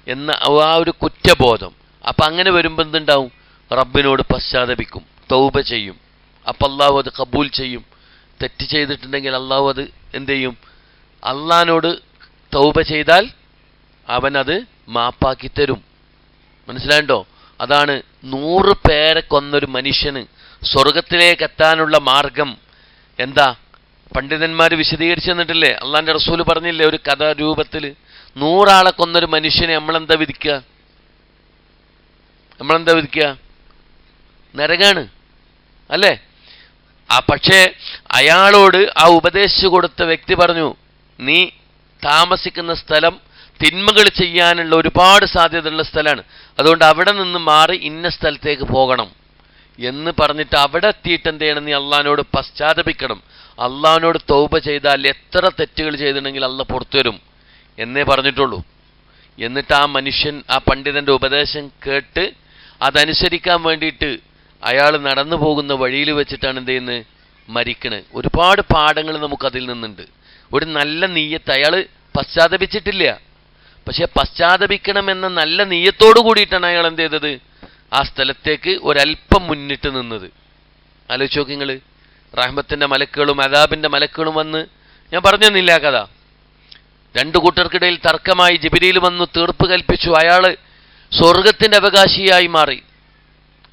[SPEAKER 1] എന്ന ആ ഒരു കുറ്റബോധം. അപ്പം അങ്ങനെ വരുമ്പോൾ എന്തുണ്ടാവും, റബ്ബിനോട് പശ്ചാത്തപിക്കും, തൗബ ചെയ്യും. അപ്പം അള്ളാഹു അത് കബൂൽ ചെയ്യും. തെറ്റ് ചെയ്തിട്ടുണ്ടെങ്കിൽ അള്ളാഹു അത് എന്ത് ചെയ്യും, അള്ളാഹിനോട് തൗബ ചെയ്താൽ അവനത് മാപ്പാക്കി തരും. മനസ്സിലായിട്ടോ? അതാണ് 100 പേരെ കൊന്നൊരു മനുഷ്യന് സ്വർഗത്തിലേക്ക് എത്താനുള്ള മാർഗം എന്താ പണ്ഡിതന്മാർ വിശദീകരിച്ചു തന്നിട്ടില്ലേ? അള്ളാഹിന്റെ റസൂല് പറഞ്ഞില്ലേ ഒരു കഥാ രൂപത്തിൽ, 100 ആളെ കൊന്നൊരു മനുഷ്യനെ നമ്മളെന്താ വിധിക്കുക? നരകാണ് അല്ലേ? പക്ഷേ അയാളോട് ആ ഉപദേശിച്ചു കൊടുത്ത വ്യക്തി പറഞ്ഞു, നീ താമസിക്കുന്ന സ്ഥലം തിന്മകൾ ചെയ്യാനുള്ള ഒരുപാട് സാധ്യതയുള്ള സ്ഥലമാണ്, അതുകൊണ്ട് അവിടെ നിന്ന് മാറി ഇന്ന സ്ഥലത്തേക്ക് പോകണം എന്ന് പറഞ്ഞിട്ട് അവിടെ എത്തിയിട്ട് എന്ത് ചെയ്യണം, നീ അള്ളാഹിനോട് പശ്ചാത്തപിക്കണം. അള്ളാഹിനോട് തൗബ ചെയ്താൽ എത്ര തെറ്റുകൾ ചെയ്തിട്ടുണ്ടെങ്കിൽ അള്ളാഹ് പുറത്തു വരും എന്നേ പറഞ്ഞിട്ടുള്ളൂ. എന്നിട്ട് ആ മനുഷ്യൻ ആ പണ്ഡിതന്റെ ഉപദേശം കേട്ട് അതനുസരിക്കാൻ വേണ്ടിയിട്ട് അയാൾ നടന്നു പോകുന്ന വഴിയിൽ വെച്ചിട്ടാണ് എന്ത് ചെയ്യുന്നത്, മരിക്കണത്. ഒരുപാട് പാഠങ്ങൾ നമുക്കതിൽ നിന്നുണ്ട്. ഒരു നല്ല നീയത്ത്, അയാൾ പശ്ചാത്തപിച്ചിട്ടില്ല, പക്ഷെ പശ്ചാത്തപിക്കണമെന്ന നല്ല നീയത്തോടു കൂടിയിട്ടാണ് അയാൾ എന്ത് ചെയ്തത്, ആ സ്ഥലത്തേക്ക് ഒരല്പം മുന്നിട്ട് നിന്നത്. ആലോചിച്ച് നോക്കി നിങ്ങൾ. റഹ്മത്തിന്റെ മലക്കുകളും അദാബിന്റെ മലക്കുകളും വന്ന്, ഞാൻ പറഞ്ഞു തന്നില്ല കഥ, 2 കൂട്ടർക്കിടയിൽ തർക്കമായി, ജിബ്രീൽ വന്നു തീർപ്പ് കൽപ്പിച്ചു, അയാൾ സ്വർഗത്തിന്റെ അവകാശിയായി മാറി.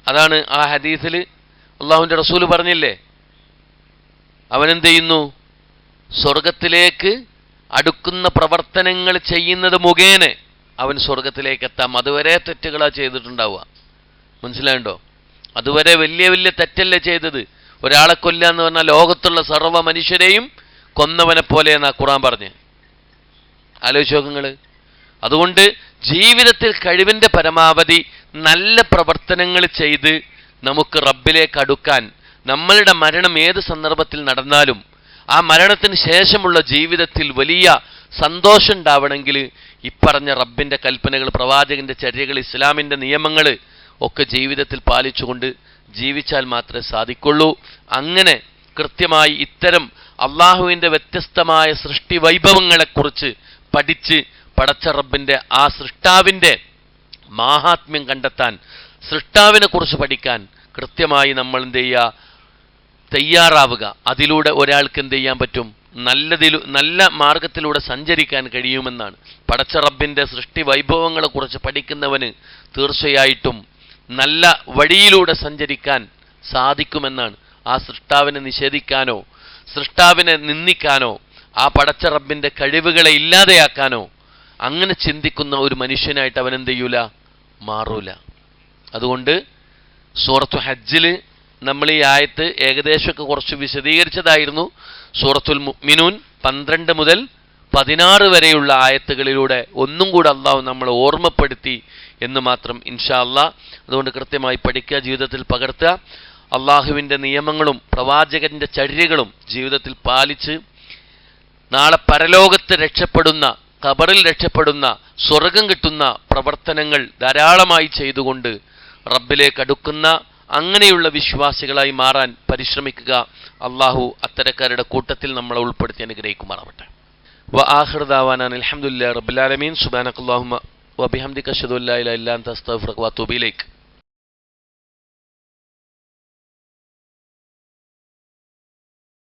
[SPEAKER 1] അതാണ് ആ ഹദീസിൽ അള്ളാഹുവിന്റെ റസൂല് പറഞ്ഞില്ലേ, അവനെന്ത് ചെയ്യുന്നു, സ്വർഗത്തിലേക്ക് അടുക്കുന്ന പ്രവർത്തനങ്ങൾ ചെയ്യുന്നത് മുഖേന അവൻ സ്വർഗത്തിലേക്ക് എത്താം. അതുവരെ തെറ്റുകളാ ചെയ്തിട്ടുണ്ടാവുക. മനസ്സിലായുണ്ടോ? അതുവരെ വലിയ വലിയ തെറ്റല്ലേ ചെയ്തത്. ഒരാളെ കൊല്ലുക എന്ന് പറഞ്ഞാൽ ലോകത്തുള്ള സർവ്വ മനുഷ്യരെയും കൊന്നവനെ പോലെയെന്നാ ഖുർആൻ പറഞ്ഞ്. ആലോചിച്ച് നോക്കുങ്ങൾ. അതുകൊണ്ട് ജീവിതത്തിൽ കഴിവിൻ്റെ പരമാവധി നല്ല പ്രവർത്തനങ്ങൾ ചെയ്ത് നമുക്ക് റബ്ബിലേക്ക് അടുക്കാൻ, നമ്മളുടെ മരണം ഏത് സന്ദർഭത്തിൽ നടന്നാലും ആ മരണത്തിന് ശേഷമുള്ള ജീവിതത്തിൽ വലിയ സന്തോഷം ഉണ്ടാവണമെങ്കിൽ ഇപ്പറഞ്ഞ റബ്ബിൻ്റെ കൽപ്പനകൾ, പ്രവാചകന്റെ ചര്യകൾ, ഇസ്ലാമിൻ്റെ നിയമങ്ങൾ ഒക്കെ ജീവിതത്തിൽ പാലിച്ചുകൊണ്ട് ജീവിച്ചാൽ മാത്രമേ സാധിക്കുള്ളൂ. അങ്ങനെ കൃത്യമായി ഇത്തരം അള്ളാഹുവിൻ്റെ വ്യത്യസ്തമായ സൃഷ്ടി വൈഭവങ്ങളെക്കുറിച്ച് പഠിച്ച് പടച്ച റബ്ബിൻ്റെ ആ സൃഷ്ടാവിൻ്റെ മാഹാത്മ്യം കണ്ടെത്താൻ, സൃഷ്ടാവിനെ കുറിച്ച് പഠിക്കാൻ കൃത്യമായി നമ്മൾ എന്ത് ചെയ്യുക, തയ്യാറാവുക. അതിലൂടെ ഒരാൾക്ക് എന്ത് ചെയ്യാൻ പറ്റും, നല്ല മാർഗത്തിലൂടെ സഞ്ചരിക്കാൻ കഴിയുമെന്നാണ്. പടച്ച റബ്ബിൻ്റെ സൃഷ്ടി വൈഭവങ്ങളെക്കുറിച്ച് പഠിക്കുന്നവന് തീർച്ചയായിട്ടും നല്ല വഴിയിലൂടെ സഞ്ചരിക്കാൻ സാധിക്കുമെന്നാണ്. ആ സൃഷ്ടാവിനെ നിഷേധിക്കാനോ സൃഷ്ടാവിനെ നിന്ദിക്കാനോ ആ പടച്ച റബ്ബിൻ്റെ കഴിവുകളെ ഇല്ലാതെയാക്കാനോ അങ്ങനെ ചിന്തിക്കുന്ന ഒരു മനുഷ്യനായിട്ട് അവനെന്ത് ചെയ്യൂല, മാറൂല. അതുകൊണ്ട് സൂറത്തു ഹജ്ജിൽ നമ്മൾ ഈ ആയത്ത് ഏകദേശമൊക്കെ കുറച്ച് വിശദീകരിച്ചതായിരുന്നു. സൂറത്തുൽ മുഅ്മിനൂൻ 12 മുതൽ 16 വരെയുള്ള ആയത്തുകളിലൂടെ ഒന്നും കൂടെ അള്ളാഹു നമ്മളെ ഓർമ്മപ്പെടുത്തി എന്ന് മാത്രം ഇൻഷാ അല്ലാഹ്. അതുകൊണ്ട് കൃത്യമായി പഠിക്കുക, ജീവിതത്തിൽ പകർത്തുക. അള്ളാഹുവിൻ്റെ നിയമങ്ങളും പ്രവാചകന്റെ ചര്യകളും ജീവിതത്തിൽ പാലിച്ച് നാളെ പരലോകത്ത് രക്ഷപ്പെടുന്ന, ഖബറിൽ രക്ഷപ്പെടുന്ന, സ്വർഗം കിട്ടുന്ന പ്രവർത്തനങ്ങൾ ധാരാളമായി ചെയ്തുകൊണ്ട് റബ്ബിലേക്ക് അടുക്കുന്ന അങ്ങനെയുള്ള വിശ്വാസികളായി മാറാൻ പരിശ്രമിക്കുക. അള്ളാഹു അത്തരക്കാരുടെ കൂട്ടത്തിൽ നമ്മളെ ഉൾപ്പെടുത്തി അനുഗ്രഹിക്കുമാറാവട്ടെ. വആഖിറു ദഅവാനാ അൽഹംദുലില്ലാഹി റബ്ബിൽ ആലമീൻ. സുബ്ഹാനകല്ലാഹുമ്മ വബിഹംദിക അശ്ഹദു അല്ലാ ഇലാഹ ഇല്ലാ അൻത അസ്തഗ്ഫിറുക വഅതൂബു ഇലൈക്.